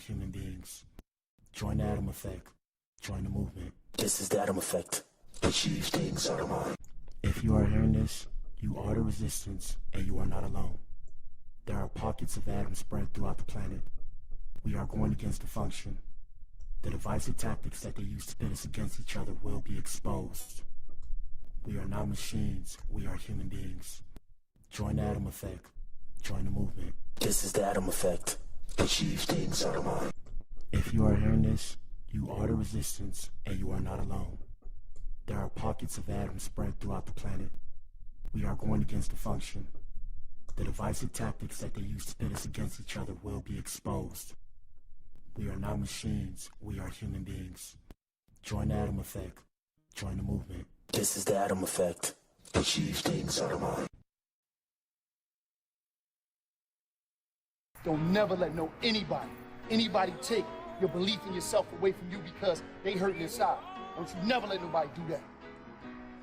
human beings. Join the Atom Effect. Join the movement. This is the Atom Effect. Achieve things out of mind. If you are hearing this, you are the resistance, and you are not alone. There are pockets of atoms spread throughout the planet. We are going against the function. The divisive tactics that they use to pit us against each other will be exposed. We are not machines, we are human beings. Join the Atom Effect. Join the movement. This is the Atom Effect. Achieve things out of mind. If you are hearing this, you are the resistance, and you are not alone. There are pockets of atoms spread throughout the planet. We are going against the function. The divisive tactics that they use to pit us against each other will be exposed. We are not machines, we are human beings. Join the Atom Effect. Join the movement. This is the Atom Effect. Achieve things out of mind. Don't never let anybody take your belief in yourself away from you because they hurt inside. Don't you never let nobody do that.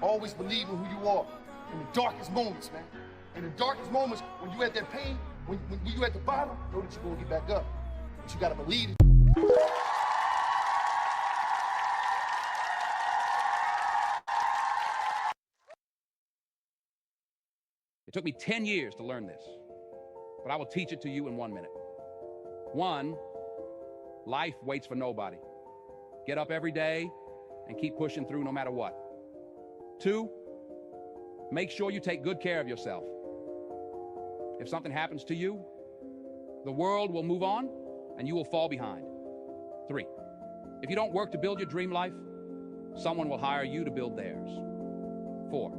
Always believe in who you are in the darkest moments, man. In the darkest moments, when you at that pain, when you at the bottom, know that you're gonna get back up. But you gotta believe it. It took me 10 years to learn this, but I will teach it to you in 1 minute. 1, life waits for nobody. Get up every day and keep pushing through no matter what. 2, make sure you take good care of yourself. If something happens to you, the world will move on and you will fall behind. 3, if you don't work to build your dream life, someone will hire you to build theirs. 4,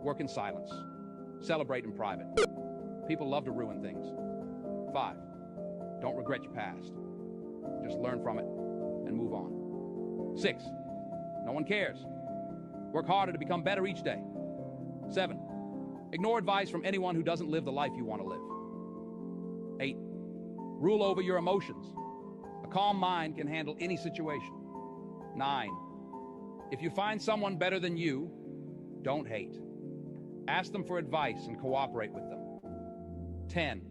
work in silence. Celebrate in private. People love to ruin things. 5, don't regret your past. Just learn from it and move on. 6, no one cares. Work harder to become better each day. 7, ignore advice from anyone who doesn't live the life you want to live. 8, rule over your emotions. A calm mind can handle any situation. 9, if you find someone better than you, don't hate. Ask them for advice and cooperate with them. 10,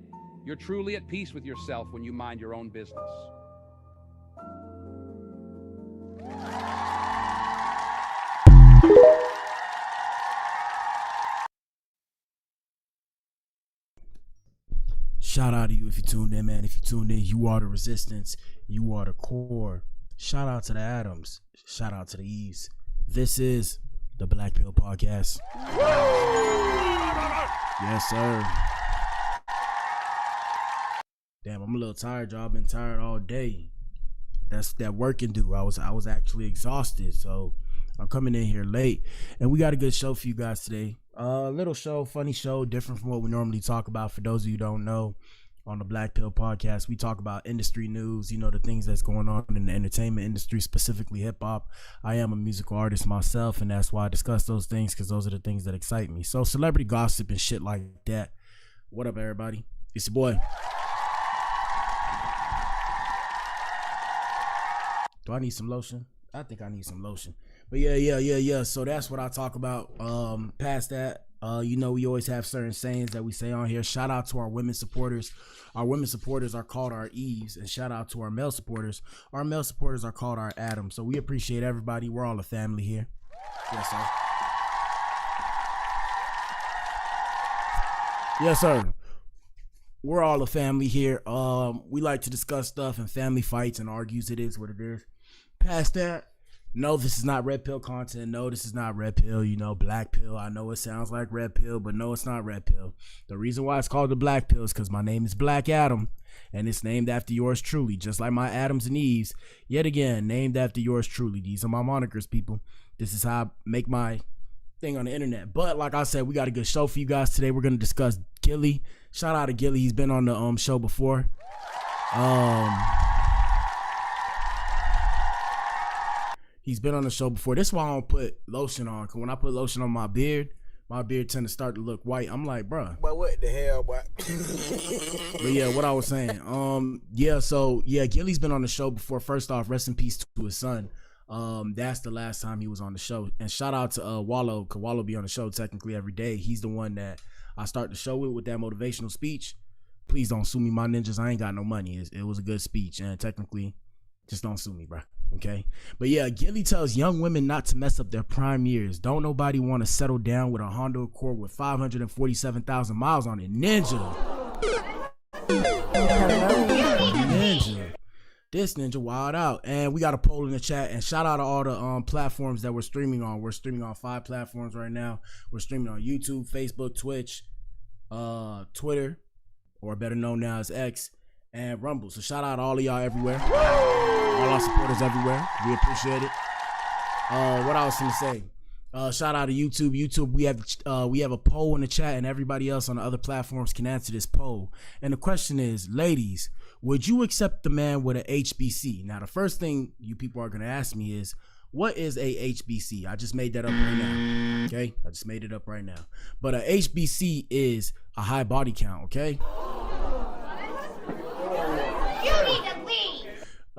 you're truly at peace with yourself when you mind your own business. Shout out to you if you tuned in, man. If you tuned in, you are the resistance. You are the core. Shout out to the Atoms. Shout out to the Eves. This is the Blac Pill podcast. Yes, sir. Damn, I'm a little tired, y'all. I've been tired all day. That's that working due. I was actually exhausted, so I'm coming in here late, and we got a good show for you guys today. Little show, funny show, different from what we normally talk about. For those of you who don't know, on the Blac Pill podcast, we talk about industry news, you know, the things that's going on in the entertainment industry, specifically hip hop. I am a musical artist myself, and that's why I discuss those things, because those are the things that excite me. So celebrity gossip and shit like that. What up, everybody? It's your boy. Do I need some lotion? I think I need some lotion. But yeah. So that's what I talk about. Past that, you know, we always have certain sayings that we say on here. Shout out to our women supporters. Our women supporters are called our Eves, and shout out to our male supporters. Our male supporters are called our Adams. So we appreciate everybody. We're all a family here. Yes, sir. Yes, sir. We're all a family here. We like to discuss stuff and family fights and argues. It is what it is. Past that, no, this is not red pill content. No, this is not red pill, you know, black pill. I know it sounds like red pill, but no, it's not red pill. The reason why it's called the Blac Pill is because my name is Black Adam, and it's named after yours truly, just like my Adams and Eves, yet again, named after yours truly. These are my monikers, people. This is how I make my thing on the internet. But like I said, we got a good show for you guys today. We're going to discuss Gillie. Shout out to Gillie. He's been on the show before. He's been on the show before. This is why I don't put lotion on. Cause when I put lotion on my beard tend to start to look white. I'm like, bruh. But what the hell, boy? But yeah, what I was saying. Gillie's been on the show before. First off, rest in peace to his son. That's the last time he was on the show. And shout out to Wallow, cause Wallow be on the show technically every day. He's the one that I start the show with that motivational speech. please don't sue me, my ninjas. I ain't got no money. It was a good speech, and technically, just don't sue me, bro. Okay? But yeah, Gillie tells young women not to mess up their prime years. Don't nobody want to settle down with a Honda Accord with 547,000 miles on it. Ninja. Ninja. This ninja wild out. And we got a poll in the chat, and shout out to all the platforms that we're streaming on. We're streaming on 5 platforms right now. We're streaming on YouTube, Facebook, Twitch, Twitter, or better known now as X, and Rumble. So shout out to all of y'all everywhere. All our supporters everywhere. We appreciate it. What I was gonna say. Shout out to YouTube. YouTube, we have a poll in the chat, and everybody else on the other platforms can answer this poll. And the question is, ladies, would you accept the man with a HBC? Now, the first thing you people are gonna ask me is, what is a HBC? I just made that up right now. Okay, I just made it up right now. But a HBC is a high body count. Okay.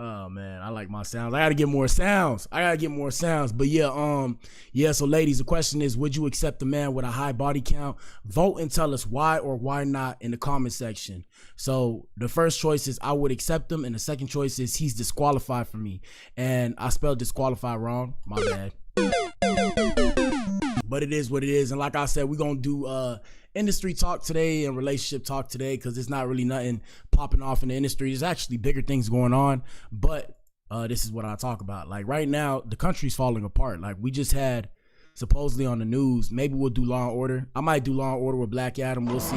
Oh man, I like my sounds. I gotta get more sounds. But yeah, so ladies, the question is, would you accept a man with a high body count? Vote and tell us why or why not in the comment section. So the first choice is I would accept him, and the second choice is he's disqualified for me. And I spelled disqualified wrong. My bad. But it is what it is. And like I said, we're gonna do industry talk today and relationship talk today, because there's not really nothing popping off in the industry. There's actually bigger things going on, but this is what I talk about. Like right now, the country's falling apart. Like we just had supposedly on the news, maybe we'll do Law and Order. I might do Law and Order with Black Adam. We'll see.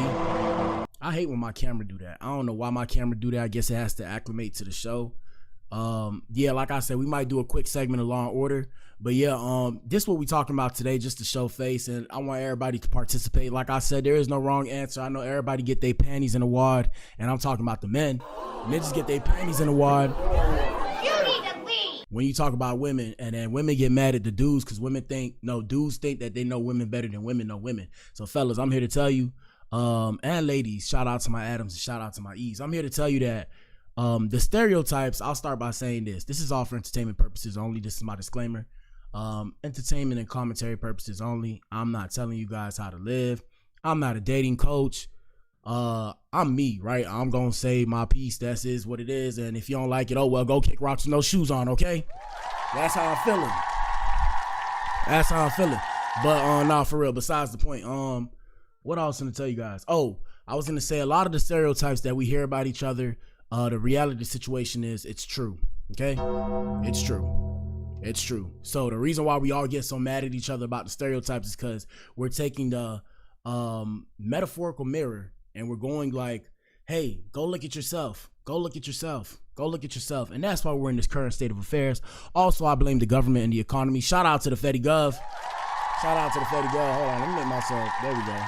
I hate when my camera do that. I don't know why my camera do that. I guess it has to acclimate to the show. Yeah, like I said, we might do a quick segment of Law and Order. But yeah, this is what we talking about today, just to show face, and I want everybody to participate. Like I said, there is no wrong answer. I know everybody get their panties in a wad, and I'm talking about the men. Niggas get their panties in a wad. When you talk about women, and then women get mad at the dudes, because dudes think that they know women better than women know women. So fellas, I'm here to tell you, and ladies, shout out to my Adams and shout out to my E's. I'm here to tell you that the stereotypes, I'll start by saying this. This is all for entertainment purposes only. This is my disclaimer. Entertainment and commentary purposes only. I'm not telling you guys how to live. I'm not a dating coach. I'm me, right? I'm gonna say my piece. That is what it is. And if you don't like it, oh well, go kick rocks with no shoes on, okay? That's how I'm feeling. But nah, for real, besides the point, what I was gonna tell you guys. Oh, I was gonna say a lot of the stereotypes that we hear about each other, the reality situation is it's true. Okay? It's true. So the reason why we all get so mad at each other about the stereotypes is because we're taking the metaphorical mirror and we're going like, hey, go look at yourself. And that's why we're in this current state of affairs. Also, I blame the government and the economy. Shout out to the Fetty Gov. Hold on, let me make myself. There we go.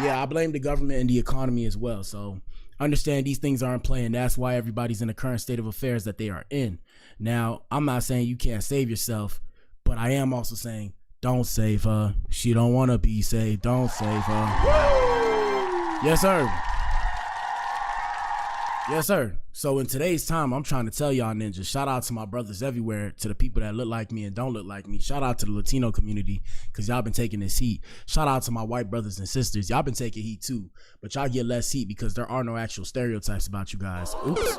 Yeah, I blame the government and the economy as well. So understand these things aren't playing. That's why everybody's in the current state of affairs that they are in. Now, I'm not saying you can't save yourself, but I am also saying don't save her. She don't want to be saved. Don't save her. Yes, sir. Yes, sir. So in today's time, I'm trying to tell y'all ninjas, shout out to my brothers everywhere, to the people that look like me and don't look like me. Shout out to the Latino community, because y'all been taking this heat. Shout out to my white brothers and sisters. Y'all been taking heat too, but y'all get less heat because there are no actual stereotypes about you guys. Oops.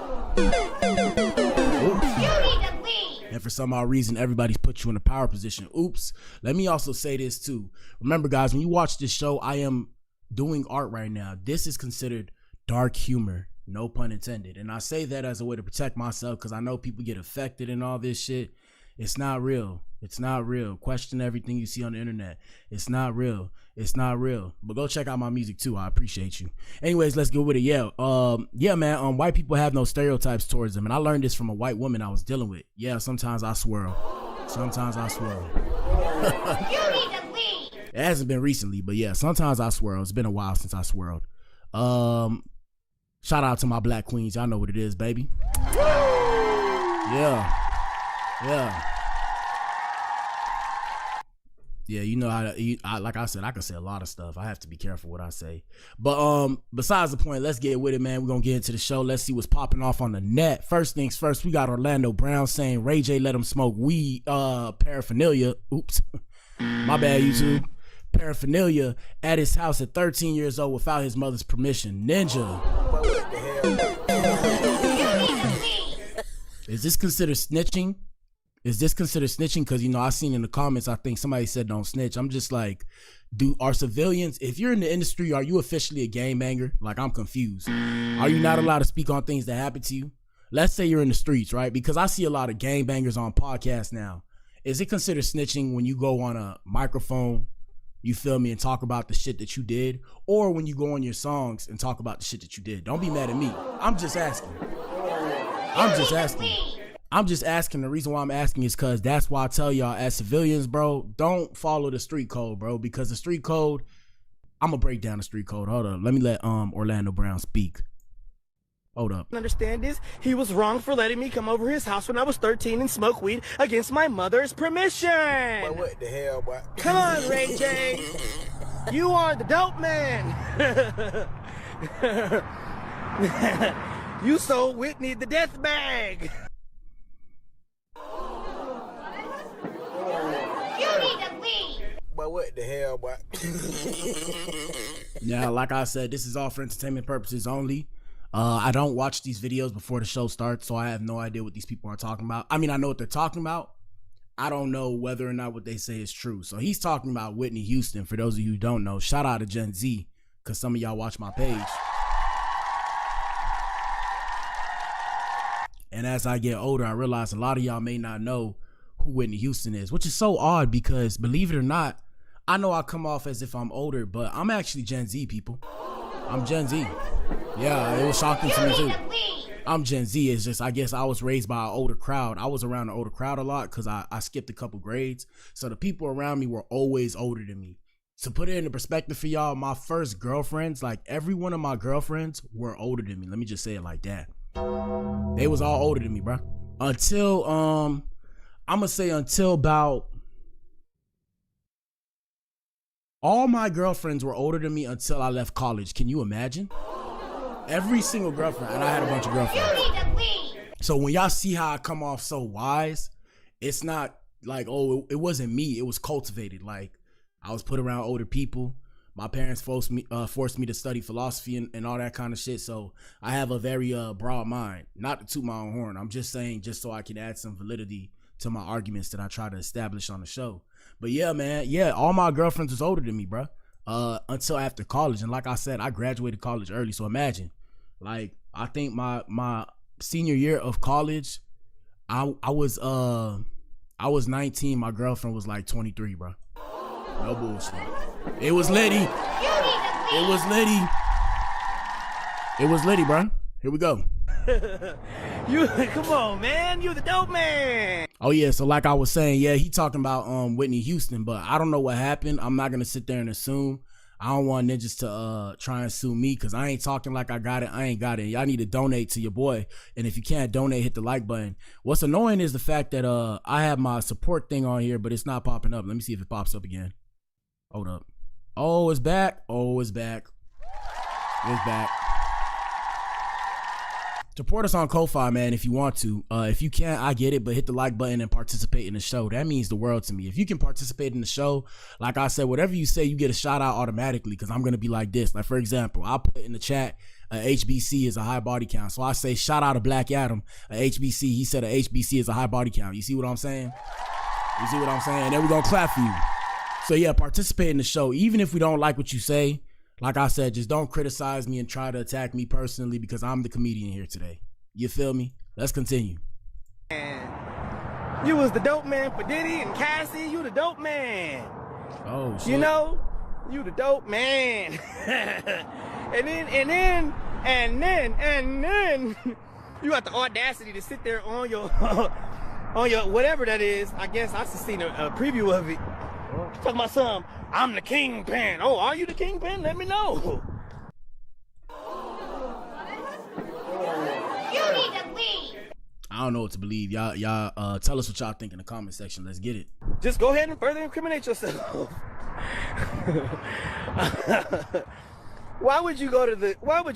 And for some odd reason, everybody's put you in a power position. Oops. Let me also say this too. Remember, guys, when you watch this show, I am doing art right now. This is considered dark humor. No pun intended. And I say that as a way to protect myself, because I know people get affected and all this shit. It's not real. Question everything you see on the internet. It's not real. But go check out my music too. I appreciate you. Anyways, let's go with it. Yeah, man. White people have no stereotypes towards them, and I learned this from a white woman I was dealing with. Yeah, sometimes I swirl. It hasn't been recently, but yeah, sometimes I swirl. It's been a while since I swirled. Shout out to my black queens. Y'all know what it is, baby. Yeah. Yeah, you know how to, like I said, I can say a lot of stuff. I have to be careful what I say. But besides the point, let's get with it, man. We're going to get into the show. Let's see what's popping off on the net. First things first, we got Orlando Brown saying Ray J let him smoke weed paraphernalia. Oops. My bad, YouTube. paraphernalia at his house at 13 years old without his mother's permission. Ninja. Is this considered snitching? Is this considered snitching? Because, you know, I seen in the comments, I think somebody said don't snitch. I'm just like, are civilians, if you're in the industry, are you officially a gangbanger? Like, I'm confused. Are you not allowed to speak on things that happen to you? Let's say you're in the streets, right? Because I see a lot of gangbangers on podcasts now. Is it considered snitching when you go on a microphone, you feel me, and talk about the shit that you did? Or when you go on your songs and talk about the shit that you did? Don't be mad at me. I'm just asking. I'm just asking. The reason why I'm asking is because that's why I tell y'all, as civilians, bro, don't follow the street code, bro. Because the street code, I'm gonna break down the street code. Hold up. Let me let Orlando Brown speak. Hold up. Understand this? He was wrong for letting me come over his house when I was 13 and smoke weed against my mother's permission. But what the hell, boy? Come on, Ray J. You are the dope man. You sold Whitney the death bag. But what the hell, boy? Now, like I said, this is all for entertainment purposes only. I don't watch these videos before the show starts, so I have no idea what these people are talking about. I mean, I know what they're talking about. I don't know whether or not what they say is true. So he's talking about Whitney Houston. For those of you who don't know, shout out to Gen Z, because some of y'all watch my page. And as I get older, I realize a lot of y'all may not know who Whitney Houston is, which is so odd because, believe it or not, I know I come off as if I'm older, but I'm actually Gen Z, people. I'm Gen Z. Yeah, it was shocking to me too. I'm Gen Z. It's just, I guess I was raised by an older crowd. I was around an older crowd a lot because I skipped a couple grades. So the people around me were always older than me. To put it into perspective for y'all, my first girlfriends, like every one of my girlfriends were older than me. Let me just say it like that. They was all older than me, bro. Until, I'm gonna say until about, all my girlfriends were older than me until I left college. Can you imagine? Every single girlfriend, and I had a bunch of girlfriends. So when y'all see how I come off so wise, it's not like, oh, it wasn't me. It was cultivated. Like, I was put around older people. My parents forced me to study philosophy and all that kind of shit. So I have a very broad mind. Not to toot my own horn. I'm just saying, just so I can add some validity to my arguments that I try to establish on the show. But yeah, man, yeah, all my girlfriends was older than me, bro. Until after college. And like I said, I graduated college early. So imagine, like, I think my senior year of college, I was 19. My girlfriend was like 23, bro. No bullshit. It was litty. It was litty. It was litty, bro. Here we go. You come on, man. You the dope man. Oh yeah, so like I was saying, yeah, he talking about Whitney Houston, but I don't know what happened. I'm not gonna sit there and assume. I don't want ninjas to try and sue me because I ain't talking like I got it. I ain't got it. Y'all need to donate to your boy. And if you can't donate, hit the like button. What's annoying is the fact that I have my support thing on here, but it's not popping up. Let me see if it pops up again. Hold up. Oh, it's back. Oh, it's back. It's back. Support us on Ko-Fi, man, if you want to. If you can't, I get it, but hit the like button and participate in the show. That means the world to me. If you can participate in the show, like I said, whatever you say, you get a shout out automatically because I'm going to be like this. Like, for example, I'll put in the chat, HBC is a high body count. So I say, shout out to Black Adam, HBC. He said a HBC is a high body count. You see what I'm saying? You see what I'm saying? And then we're going to clap for you. So yeah, participate in the show. Even if we don't like what you say, like I said, just don't criticize me and try to attack me personally because I'm the comedian here today. You feel me? Let's continue. You was the dope man for Diddy and Cassie. You the dope man. Oh, shit. You know, you the dope man. and then you got the audacity to sit there on your whatever that is. I guess I've seen a preview of it. Talking about some, I'm the kingpin. Oh, are you the kingpin? Let me know. You need to leave. I don't know what to believe. Y'all tell us what y'all think in the comment section. Let's get it. Just go ahead and further incriminate yourself. Why would you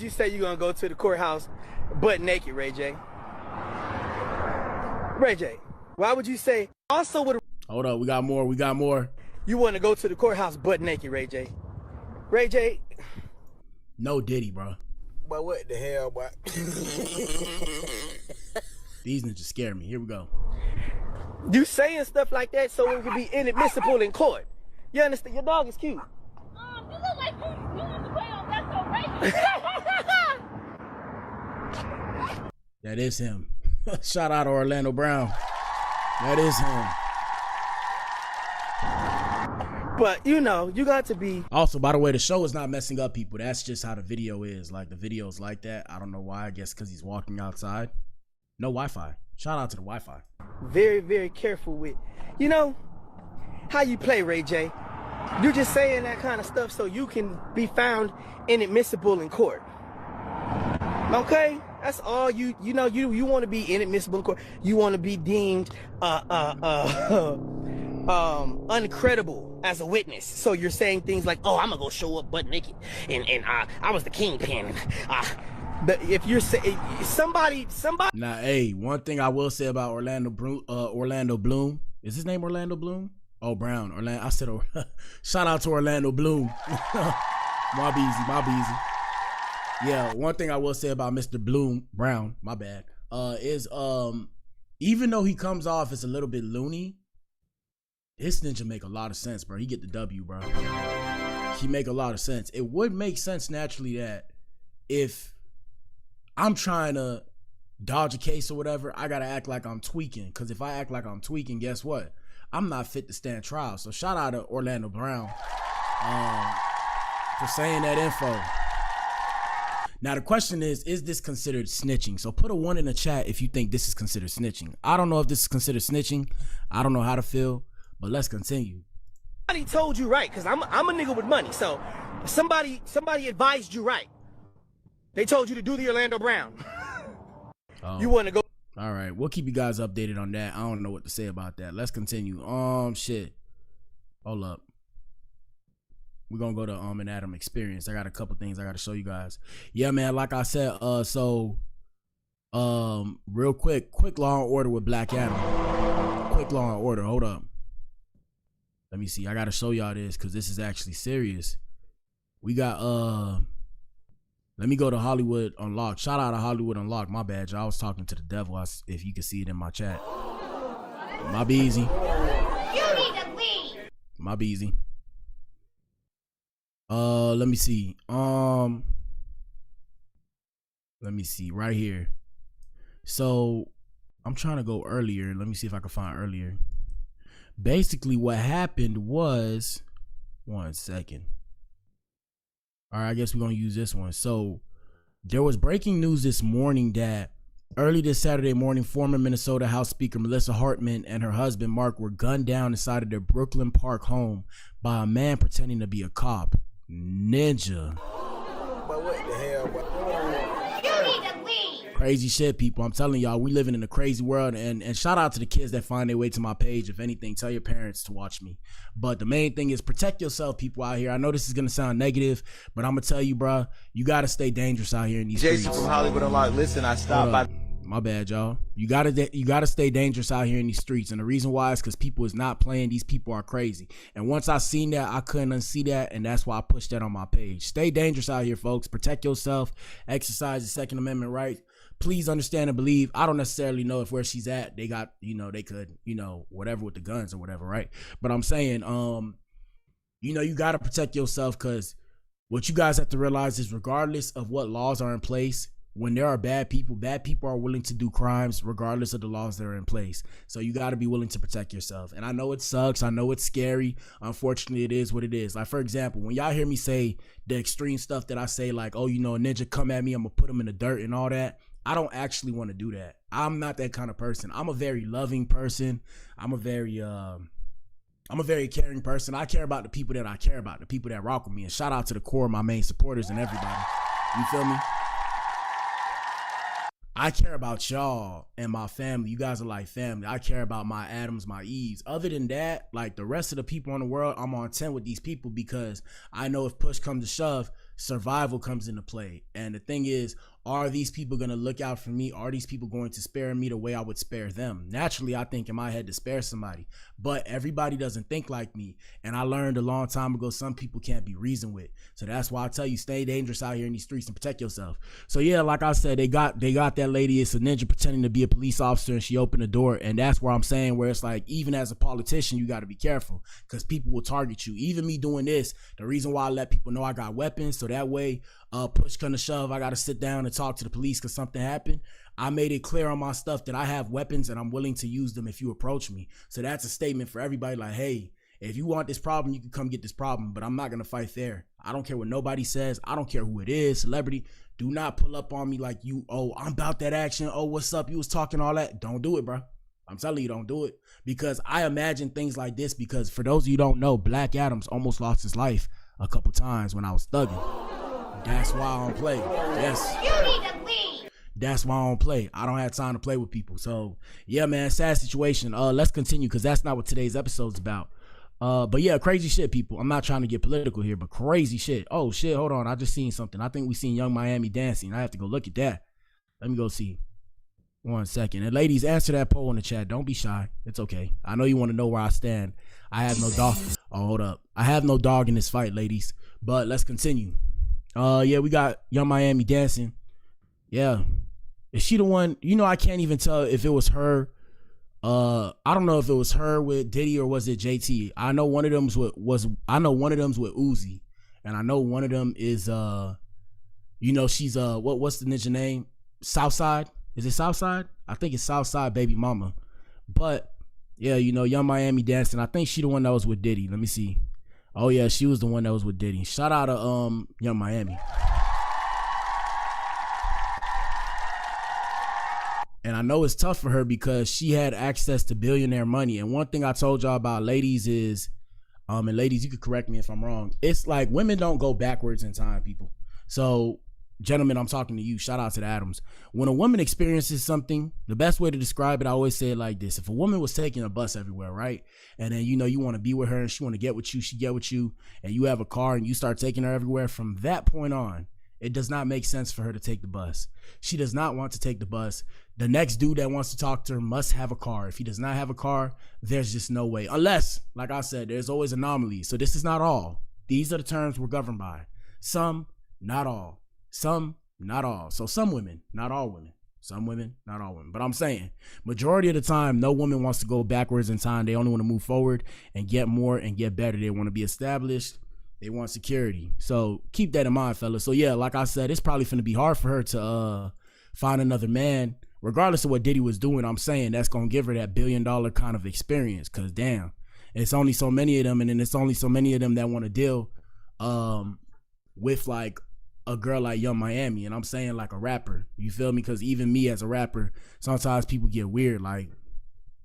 say you're gonna go to the courthouse butt naked, Ray J? Ray J, why would you say also would Hold up, we got more. You want to go to the courthouse butt naked, Ray J. Ray J. No Diddy, bro. But what the hell, boy? These niggas scare me. Here we go. You saying stuff like that so it could be inadmissible in court. You understand? Your dog is cute. You look like you want to play on That's So Racist. That is him. Shout out to Orlando Brown. That is him. But, you know, you got to be... Also, by the way, the show is not messing up people. That's just how the video is. Like, the video's like that. I don't know why. I guess because he's walking outside. No Wi-Fi. Shout out to the Wi-Fi. Very, very careful with, you know, how you play, Ray J. You're just saying that kind of stuff so you can be found inadmissible in court. Okay? That's all you know, you want to be inadmissible in court. You want to be deemed uncredible as a witness. So you're saying things like, oh, I'm gonna go show up butt naked and I was the kingpin. If you're saying somebody Now, hey, one thing I will say about Orlando Bloom, is his name Orlando Bloom? Oh, Brown. I said shout out to Orlando Bloom. My beezy. Yeah, one thing I will say about Mr. Brown, my bad, is even though he comes off as a little bit loony, his ninja make a lot of sense, bro. He get the W, bro. He make a lot of sense. It would make sense naturally that if I'm trying to dodge a case or whatever, I gotta act like I'm tweaking. Cause if I act like I'm tweaking, guess what? I'm not fit to stand trial. So shout out to Orlando Brown for saying that info. Now the question is this considered snitching? So put a 1 in the chat if you think this is considered snitching. I don't know if this is considered snitching. I don't know how to feel, but let's continue. Somebody told you right, because I'm a nigga with money. So somebody advised you right. They told you to do the Orlando Brown. Oh. You want to go. All right, we'll keep you guys updated on that. I don't know what to say about that. Let's continue. Shit. Hold up. We're gonna go to an Adam experience. I got a couple things I gotta show you guys. Yeah, man, like I said, real quick Law and Order with Black Adam. Quick Law and Order, hold up. Let me see. I gotta show y'all this because this is actually serious. We got let me go to Hollywood Unlocked. Shout out to Hollywood Unlocked. My bad, y'all. I was talking to the devil, if you can see it in my chat. My beezy. You need to leave. My beezy. Let me see. Let me see right here. So I'm trying to go earlier. Let me see if I can find earlier. Basically what happened was, 1 second. All right, I guess we're gonna use this one. So there was breaking news this morning that early this Saturday morning, former Minnesota House Speaker Melissa Hartman and her husband Mark were gunned down inside of their Brooklyn Park home by a man pretending to be a cop. Ninja. But what the hell, boy? You need to leave. Crazy shit, people. I'm telling y'all, we living in a crazy world. And shout out to the kids that find their way to my page. If anything, tell your parents to watch me. But the main thing is protect yourself, people out here. I know this is gonna sound negative, but I'm gonna tell you, bro, you gotta stay dangerous out here in these Jason streets. from Hollywood Unlocked. Listen, I stopped by. My bad, y'all. You gotta stay dangerous out here in these streets, and the reason why is because people is not playing. These people are crazy, and once I seen that, I couldn't unsee that, and that's why I pushed that on my page. Stay dangerous out here, folks. Protect yourself. Exercise the Second Amendment right. Please understand and believe. I don't necessarily know if where she's at, they got, they could, whatever with the guns or whatever, right? But I'm saying, you gotta protect yourself, because what you guys have to realize is regardless of what laws are in place, when there are bad people are willing to do crimes regardless of the laws that are in place. So you got to be willing to protect yourself. And I know it sucks. I know it's scary. Unfortunately, it is what it is. Like, for example, when y'all hear me say the extreme stuff that I say, like, oh, a ninja come at me, I'm going to put him in the dirt and all that. I don't actually want to do that. I'm not that kind of person. I'm a very loving person. I'm a very caring person. I care about the people that I care about, the people that rock with me. And shout out to the core, my main supporters and everybody. You feel me? I care about y'all and my family. You guys are like family. I care about my Adams, my Eves. Other than that, like the rest of the people in the world, I'm on 10 with these people because I know if push comes to shove, survival comes into play. And the thing is, are these people going to look out for me? Are these people going to spare me the way I would spare them? Naturally, I think in my head to spare somebody, but everybody doesn't think like me. And I learned a long time ago, some people can't be reasoned with. So that's why I tell you, stay dangerous out here in these streets and protect yourself. So yeah, like I said, they got that lady. It's a ninja pretending to be a police officer, and she opened the door. And that's where I'm saying, where it's like, even as a politician, you got to be careful because people will target you. Even me doing this, the reason why I let people know I got weapons, so that way, push come to shove, I got to sit down and talk to the police because something happened. I made it clear on my stuff that I have weapons and I'm willing to use them if you approach me. So that's a statement for everybody, like, hey, if you want this problem, you can come get this problem, but I'm not going to fight there. I don't care what nobody says. I don't care who it is, celebrity. Do not pull up on me like you, oh, I'm about that action. Oh, what's up? You was talking all that. Don't do it, bro. I'm telling you, don't do it. Because I imagine things like this because for those of you who don't know, Black Adams almost lost his life a couple times when I was thugging. That's why I don't play. Yes. You need to leave. That's why I don't play. I don't have time to play with people. So yeah, man, sad situation. Let's continue because that's not what today's episode's about. But yeah, crazy shit, people. I'm not trying to get political here, but crazy shit. Oh shit, hold on. I just seen something. I think we seen Young Miami dancing. I have to go look at that. Let me go see. 1 second. And ladies, answer that poll in the chat. Don't be shy. It's okay. I know you want to know where I stand. I have no dog. Oh, hold up. I have no dog in this fight, ladies. But let's continue. Yeah, we got Young Miami dancing. Yeah. Is she the one? You know, I can't even tell if it was her. I don't know if it was her with Diddy or was it JT. I know one of them I know one of them's with Uzi. And I know one of them is you know, she's what's the ninja name? Southside? Is it Southside? I think it's Southside Baby Mama. But yeah, you know, Young Miami dancing. I think she the one that was with Diddy. Let me see. Oh yeah, she was the one that was with Diddy. Shout out to Young Miami. And I know it's tough for her because she had access to billionaire money. And one thing I told y'all about ladies is, and ladies, you could correct me if I'm wrong. It's like women don't go backwards in time, people. So gentlemen, I'm talking to you. Shout out to the Adams. When a woman experiences something, the best way to describe it, I always say it like this. If a woman was taking a bus everywhere, right? And then, you know, you want to be with her and she want to get with you, she get with you, and you have a car and you start taking her everywhere. From that point on, it does not make sense for her to take the bus. She does not want to take the bus. The next dude that wants to talk to her must have a car. If he does not have a car, there's just no way. Unless, like I said, there's always anomalies. So this is not all. These are the terms we're governed by. Some, not all. Some, not all. So some women, not all women. Some women, not all women. But I'm saying, majority of the time, no woman wants to go backwards in time. They only want to move forward and get more and get better. They want to be established. They want security. So keep that in mind, fellas. So yeah, like I said, it's probably finna be hard for her to find another man, regardless of what Diddy was doing. I'm saying that's gonna give her that $1 billion kind of experience. Cause damn, it's only so many of them, and then it's only so many of them that want to deal with like a girl like Young Miami. And I'm saying like a rapper. You feel me? Cause even me as a rapper, sometimes people get weird. Like,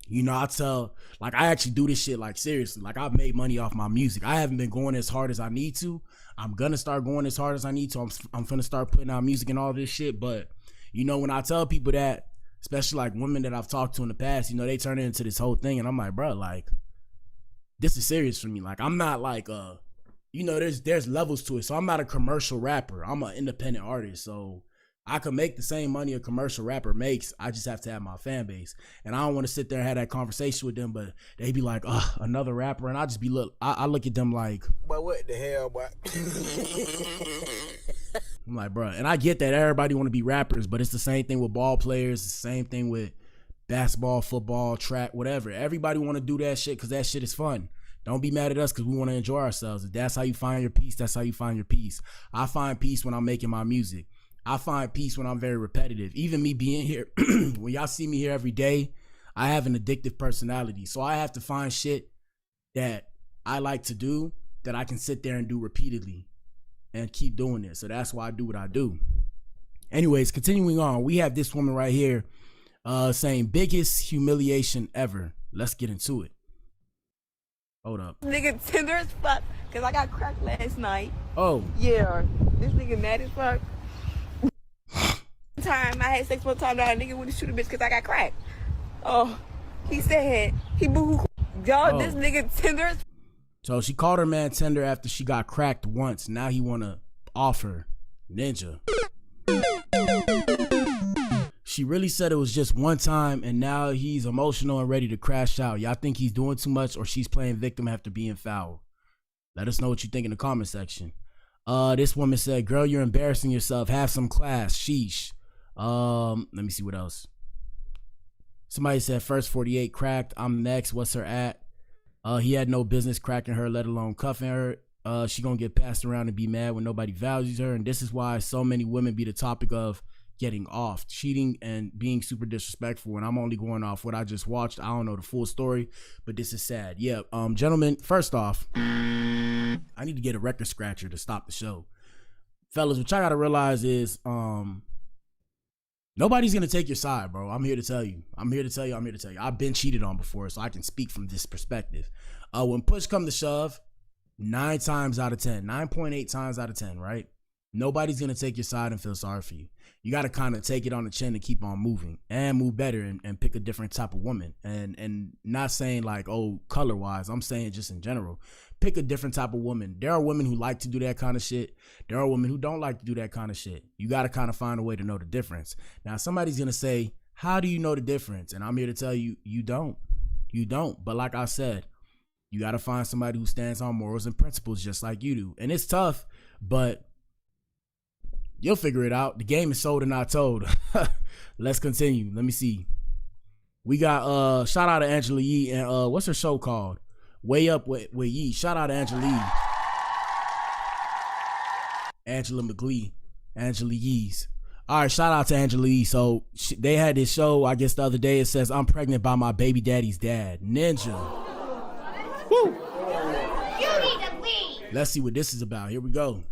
you know, I actually do this shit like seriously. Like I've made money off my music. I haven't been going as hard as I need to. I'm gonna start going as hard as I need to. I'm finna start putting out music and all this shit. But you know, when I tell people that, especially like women that I've talked to in the past, you know, they turn it into this whole thing, and I'm like, bro, like this is serious for me. Like I'm not like you know, there's levels to it. So I'm not a commercial rapper. I'm an independent artist. So I could make the same money a commercial rapper makes. I just have to have my fan base. And I don't want to sit there and have that conversation with them, but they be like, oh, another rapper. And I just be, I look at them like, but what the hell, boy? I'm like, bro. And I get that everybody want to be rappers, but it's the same thing with ball players. It's the same thing with basketball, football, track, whatever. Everybody want to do that shit because that shit is fun. Don't be mad at us because we want to enjoy ourselves. If that's how you find your peace, that's how you find your peace. I find peace when I'm making my music. I find peace when I'm very repetitive. Even me being here, when y'all see me here every day, I have an addictive personality. So I have to find shit that I like to do that I can sit there and do repeatedly and keep doing it. So that's why I do what I do. Anyways, continuing on, we have this woman right here saying biggest humiliation ever. Let's get into it. Hold up. Nigga tender as fuck because I got cracked last night. Oh. Yeah. This nigga mad as fuck. Time I had sex one time, that a nigga wouldn't shoot a bitch because I got cracked. Oh, he said he boo. Y'all, this nigga tender as. So she called her man tender after she got cracked once. Now he wanna offer ninja. She really said it was just one time, and now he's emotional and ready to crash out. Y'all think he's doing too much, or she's playing victim after being foul? Let us know what you think in the comment section. This woman said, girl, you're embarrassing yourself. Have some class. Sheesh. Let me see what else. Somebody said, first 48 cracked. I'm next. What's her at? He had no business cracking her, let alone cuffing her. She gonna get passed around and be mad when nobody values her. And this is why so many women be the topic of getting off, cheating and being super disrespectful. And I'm only going off what I just watched. I don't know the full story, but this is sad. Yeah, gentlemen, first off, I need to get a record scratcher to stop the show. Fellas, what y'all gotta realize is nobody's gonna take your side, bro. I'm here to tell you. I've been cheated on before, so I can speak from this perspective. When push come to shove, 9 times out of 10, 9.8 times out of 10, right? Nobody's gonna take your side and feel sorry for you. You got to kind of take it on the chin and keep on moving and move better and pick a different type of woman. And not saying like, oh, color wise, I'm saying just in general, pick a different type of woman. There are women who like to do that kind of shit. There are women who don't like to do that kind of shit. You got to kind of find a way to know the difference. Now, somebody's going to say, how do you know the difference? And I'm here to tell you, you don't. But like I said, you got to find somebody who stands on morals and principles just like you do. And it's tough, but you'll figure it out. The game is sold and not told. Let's continue. Let me see. We got shout out to Angela Yee and what's her show called? Way Up with Yee. Shout out to Angela Yee. Angela Yee's. All right, shout out to Angela Yee. So they had this show, I guess the other day. It says, I'm pregnant by my baby daddy's dad. Ninja. Woo. Let's see what this is about. Here we go.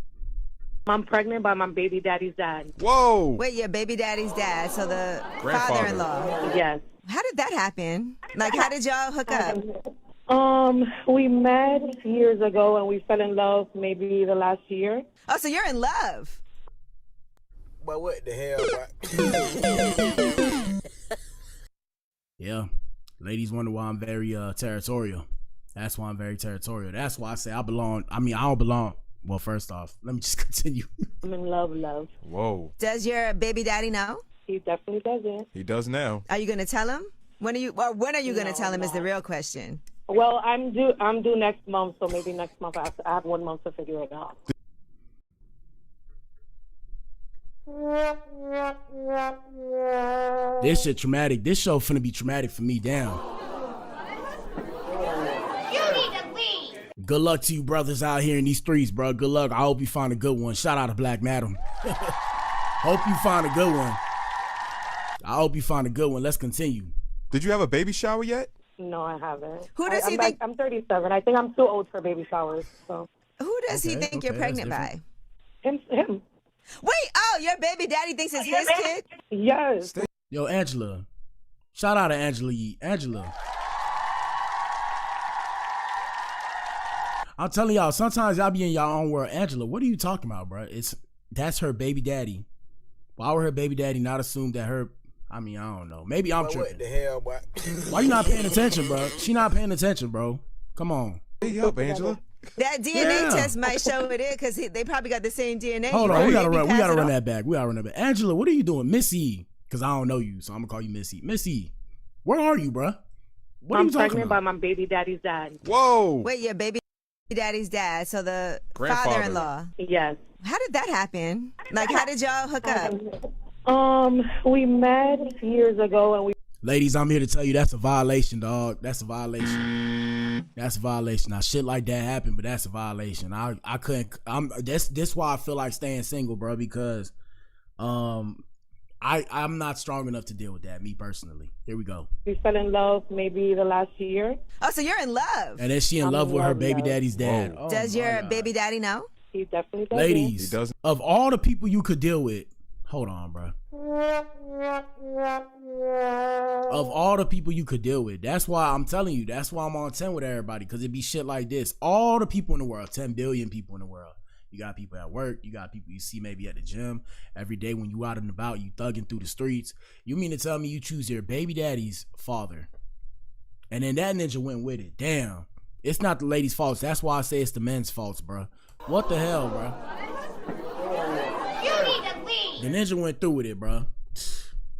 I'm pregnant by my baby daddy's dad. Whoa. Wait, your baby daddy's dad, so the father-in-law. Yes. How did that happen? Like, how did y'all hook up? We met years ago and we fell in love maybe the last year. Oh, so you're in love. But what the hell, Yeah. Ladies wonder why I'm very territorial. That's why I'm very territorial. That's why I say I belong. I mean, I don't belong. Well, first off, let me just continue. I'm in love. Whoa. Does your baby daddy know? He definitely doesn't. He does now. Are you going to tell him? When are you going to tell him is the real question. Well, I'm due next month, so maybe next month I have 1 month to figure it out. This shit traumatic. This show finna be traumatic for me. Damn. Good luck to you brothers out here in these streets, bro. Good luck. I hope you find a good one. Shout out to Black Madam. Hope you find a good one. I hope you find a good one. Let's continue. Did you have a baby shower yet? No, I haven't. Who does he think? I'm 37. I think I'm too old for baby showers. So. Who does he think you're pregnant by? Him. Wait, your baby daddy thinks it's his kid? Yes. Yo, Angela. Shout out to Angela Yee. Angela. I'm telling y'all, sometimes y'all be in y'all own world. Angela, what are you talking about, bro? That's her baby daddy. Why would her baby daddy not assume that her? I mean, I don't know. Maybe I'm tripping. What the hell, boy? Why you not paying attention, bro? She not paying attention, bro. Come on. Hey up, Angela. That DNA test might show it is because they probably got the same DNA. Hold on, we gotta run that back. Angela, what are you doing, Missy? Because I don't know you, so I'm gonna call you Missy. Missy, where are you, bro? What are you talking about? I'm pregnant by my baby daddy's dad. Whoa. Wait, your baby daddy's dad, so the father-in-law. Yes. How did that happen? Like, how did y'all hook up? We met years ago and we. Ladies, I'm here to tell you that's a violation, dog. That's a violation. That's a violation. Now, shit like that happened, but that's a violation. I couldn't. That's why I feel like staying single, bro, because I'm not strong enough to deal with that, me personally. Here we go. We fell in love maybe the last year. Oh, so you're in love. And then she in love with her baby daddy's dad. Oh, does your baby daddy know? He definitely does. Ladies, He doesn't. Of all the people you could deal with, hold on, bro. Of all the people you could deal with, that's why I'm telling you, that's why I'm on 10 with everybody, because it be shit like this. All the people in the world, 10 billion people in the world. You got people at work, you got people you see maybe at the gym. Every day when you out and about, you thugging through the streets. You mean to tell me you choose your baby daddy's father? And then that ninja went with it. Damn. It's not the lady's fault. That's why I say it's the men's faults, bro. What the hell, bro? The ninja went through with it, bro.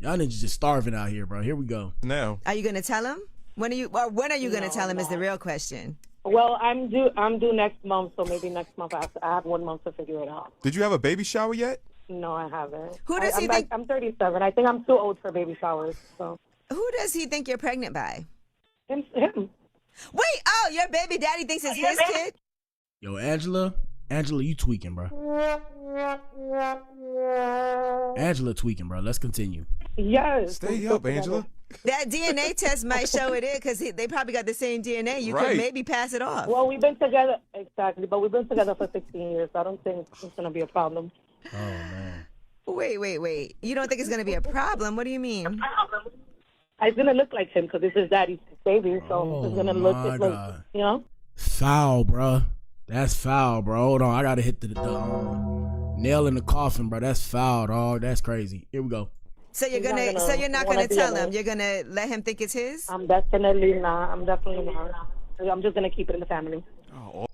Y'all niggas just starving out here, bro. Here we go. Now. Are you gonna tell him? When are you gonna tell him? Is the real question. Well, I'm due next month, so maybe next month I have 1 month to figure it out. Did you have a baby shower yet? No, I haven't. Who does he think? I'm 37. I think I'm too old for baby showers. So. Who does he think you're pregnant by? Him. Wait, oh, your baby daddy thinks it's his kid? Yo, Angela, you tweaking, bro. Angela tweaking, bro. Let's continue. Yes. Stay up, Angela. That DNA test might show it is because they probably got the same DNA. You could maybe pass it off. Well, we've been together, exactly, but we've been together for 16 years, so I don't think it's going to be a problem. Oh, man. Wait. You don't think it's going to be a problem? What do you mean? It's going to look like him because it's his daddy's baby, so it's going to look, you know? Foul, bro. That's foul, bro. Hold on. I got to hit the nail in the coffin, bro. That's foul, dog. That's crazy. Here we go. So you're not gonna tell him. You're gonna let him think it's his. I'm definitely not. I'm just gonna keep it in the family.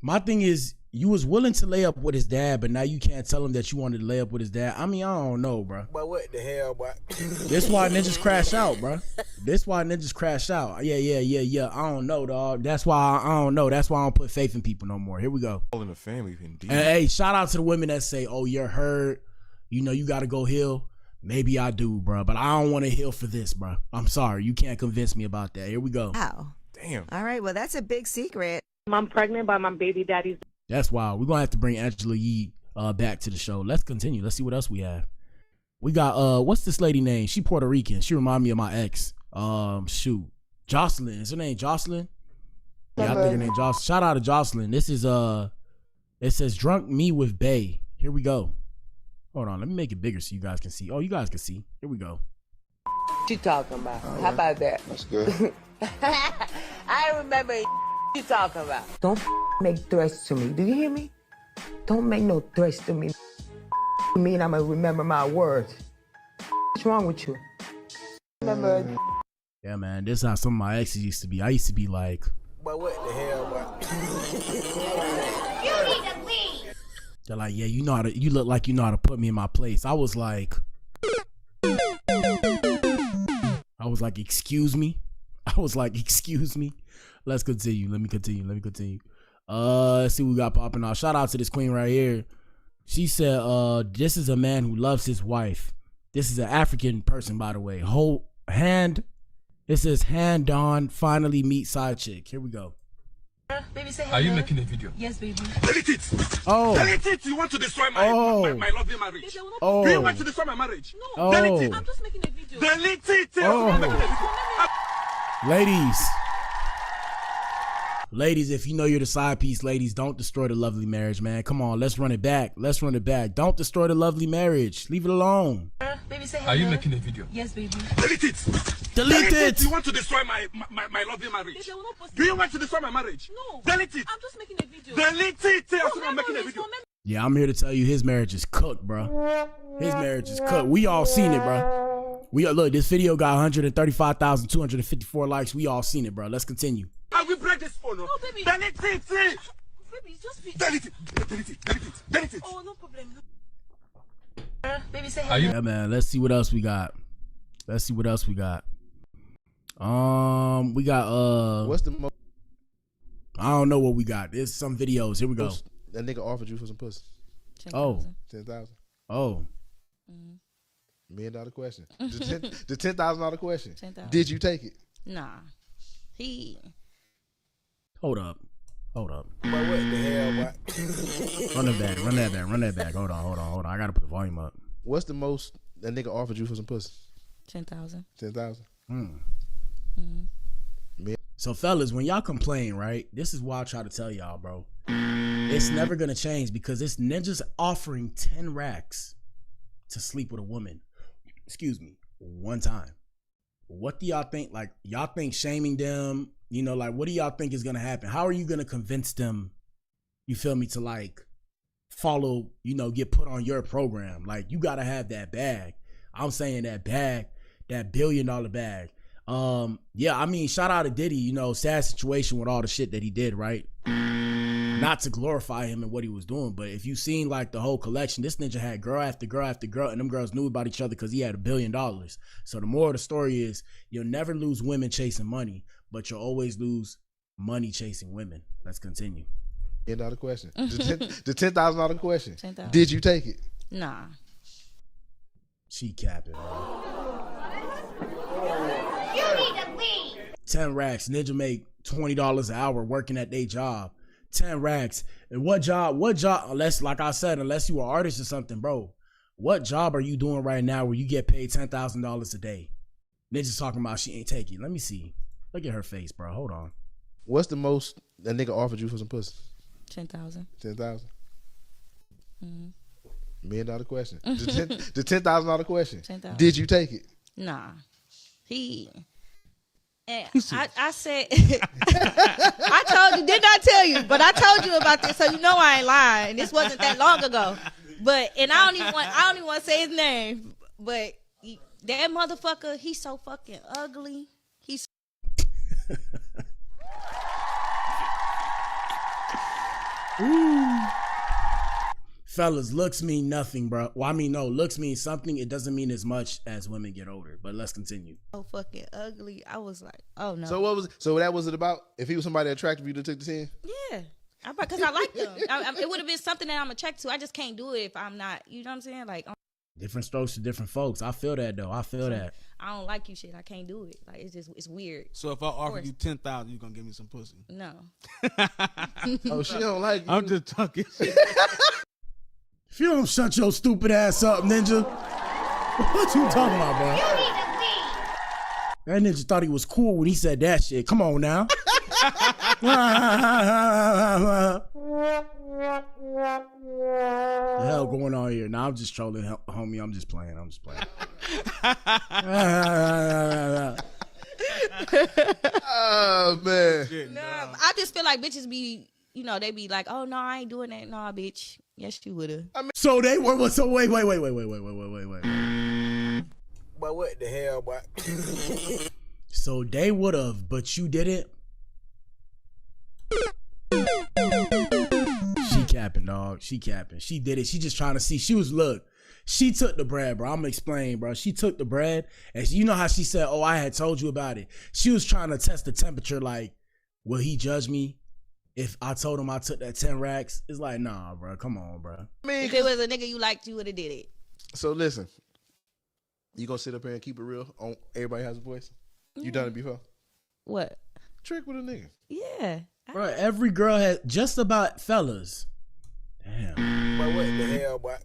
My thing is, you was willing to lay up with his dad, but now you can't tell him that you wanted to lay up with his dad. I mean, I don't know, bro. But what the hell, boy? This why niggas crash out, bro. This why niggas crash out. Yeah. I don't know, dog. That's why I don't know. That's why I don't put faith in people no more. Here we go. All in the family, indeed. And hey, shout out to the women that say, "Oh, you're hurt. You know, you got to go heal." Maybe I do, bro, but I don't want to heal for this, bro. I'm sorry. You can't convince me about that. Here we go. Wow. Damn. All right. Well, that's a big secret. I'm pregnant by my baby daddy's. That's wild. We're going to have to bring Angela Yee back to the show. Let's continue. Let's see what else we have. We got, what's this lady name? She Puerto Rican. She remind me of my ex. Jocelyn. Is her name Jocelyn? Yeah, I think her name Jocelyn. Shout out to Jocelyn. This is, it says Drunk Me with Bay. Here we go. Hold on, let me make it bigger so you guys can see. Oh, you guys can see. Here we go. What you talking about? How about that? That's good. I remember you talking about. Don't make threats to me. Do you hear me? Don't make no threats to me. Mean I'm gonna remember my words. What's wrong with you? Remember? Yeah, man, this is how some of my exes used to be. I used to be like, But what the hell, boy? You need to leave. they're like, yeah, you look like you know how to put me in my place. I was like, excuse me. Let's continue. Let me continue. Let's see what we got popping off. Shout out to this queen right here. She said, this is a man who loves his wife. This is an African person, by the way. It says hand on, finally meet side chick. Here we go. Baby, say hello. Are you making a video? Yes, baby. Delete it! Oh. Delete it! You want to destroy my lovely marriage? Baby, Oh. Do you want to destroy my marriage? No. Delete it! I'm just making a video. Delete it! Oh. I'm making a video. Ladies, if you know you're the side piece, ladies, don't destroy the lovely marriage, man. Come on, let's run it back. Don't destroy the lovely marriage. Leave it alone. Baby, say hello. Are you making a video? Yes, baby. Delete it! Delete it! You want to destroy my lovely marriage? Baby, I will not post Do you want to destroy my marriage? No. Delete it! I'm just making a video. Delete it! I'm making a video. Yeah, I'm here to tell you his marriage is cooked, bro. His marriage is cooked. We all seen it, bro. Look, this video got 135,254 likes. We all seen it, bro. Let's continue. I will break this phone. No, baby. Delete it! Baby, just be... Delete it! Oh, no problem. Baby, say Are you... Yeah, man. Let's see what else we got. We got What's the most? I don't know what we got. There's some videos. Here we go. That nigga offered you for some pussy. 10,000. 10,000. Oh. $1 million question. The $10,000 question. 10,000. Did you take it? Nah. He. Hold up. But what the hell, boy? Run that back. Hold on. I gotta put the volume up. What's the most that nigga offered you for some pussy? 10,000. 10,000. So fellas, when y'all complain, right? This is why I try to tell y'all, bro. It's never gonna change because it's ninjas offering 10 racks to sleep with a woman. Excuse me, one time. What do y'all think? Like, y'all think shaming them, you know, like, what do y'all think is gonna happen? How are you gonna convince them, you feel me, to like follow, you know, get put on your program? Like, you gotta have that bag. I'm saying that bag, that $1 billion bag. Yeah, I mean, shout out to Diddy, you know, sad situation with all the shit that he did, right? Not to glorify him and what he was doing, but if you seen like the whole collection, this ninja had girl after girl after girl, and them girls knew about each other because he had $1 billion. So the moral of the story is you'll never lose women chasing money, but you'll always lose money chasing women. Let's continue. End of the question. The $10,000 question. 10,000. Did you take it? Nah. She capping, bro. You need to leave. 10 racks. Ninja make $20 an hour working at their job. 10 racks. And what job, unless, like I said, unless you are an artist or something, bro, what job are you doing right now where you get paid $10,000 a day? Ninja's talking about she ain't taking. Let me see. Look at her face, bro. Hold on. What's the most a nigga offered you for some pussy? 10,000. 10,000. Mm-hmm. $1 million question. The $10,000 question. 10,000. Did you take it? Nah. And I said, I told you, did not tell you, but I told you about this, so you know I ain't lying. This wasn't that long ago. But I don't even want to say his name. But that motherfucker, he's so fucking ugly. He's Fellas, looks mean nothing, bro. Well, I mean, no, looks mean something. It doesn't mean as much as women get older. But let's continue. so fucking ugly. I was like, oh no. So that was it about? If he was somebody attractive, you'd have took the 10? Yeah. Because I like them. It would have been something that I'm attracted to. I just can't do it if I'm not, you know what I'm saying? Like, Different strokes to different folks. I feel that though. I feel that. I don't like you shit. I can't do it. Like, it's weird. So if I offer you 10,000, you gonna give me some pussy? No. Oh, she don't like you. I'm just talking shit. If you don't shut your stupid ass up, Ninja. What you talking about, bro? That ninja thought he was cool when he said that shit. Come on now. The hell going on here? Now I'm just trolling, homie. I'm just playing. Oh man. No, I just feel like bitches be, they be like, oh no, I ain't doing that. No, bitch. Yes, you would've. So they were. So wait. But what the hell, boy? So they would've, but you didn't. She capping, dog. She capping. She did it. She just trying to see. She took the bread, bro. I'm gonna explain, bro. She took the bread, and you know how she said, "Oh, I had told you about it." She was trying to test the temperature. Like, will he judge me if I told him I took that 10 racks? It's like, nah, bro. Come on, bro. I mean, If it was a nigga you liked, you would have did it. So listen, you gonna sit up here and keep it real on Everybody Has a Voice? You done it before? What? Trick with a nigga. Yeah. Bro, every girl has, just about, fellas. Damn. But what the hell, boy?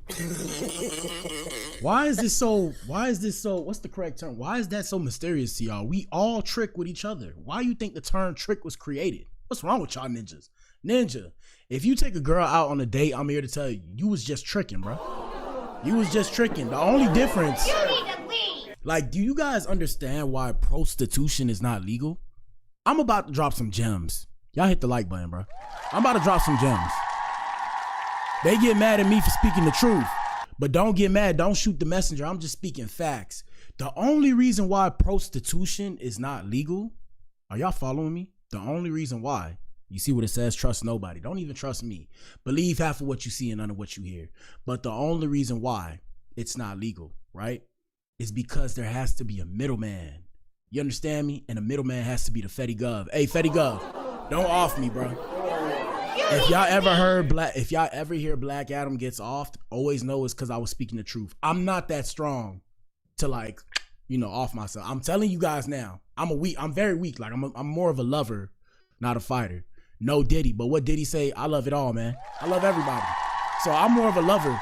Why is this so, what's the correct term? Why is that so mysterious to y'all? We all trick with each other. Why you think the term trick was created? What's wrong with y'all ninjas? Ninja, if you take a girl out on a date, I'm here to tell you, you was just tricking, bro. You was just tricking. The only difference, like, do you guys understand why prostitution is not legal? I'm about to drop some gems. Y'all hit the like button, bro. I'm about to drop some gems. They get mad at me for speaking the truth, but don't get mad. Don't shoot the messenger. I'm just speaking facts. The only reason why prostitution is not legal, are y'all following me? The only reason why, you see what it says, trust nobody. Don't even trust me. Believe half of what you see and none of what you hear. But the only reason why it's not legal, right, is because there has to be a middleman. You understand me? And the middleman has to be the Fetty Gov. Hey, Fetty Gov, don't off me, bro. If y'all ever hear Black Adam gets offed, always know it's because I was speaking the truth. I'm not that strong to, like, off myself. I'm telling you guys now. I'm very weak. Like, I'm more of a lover, not a fighter. No Diddy, but what Diddy say? I love it all, man. I love everybody. So I'm more of a lover.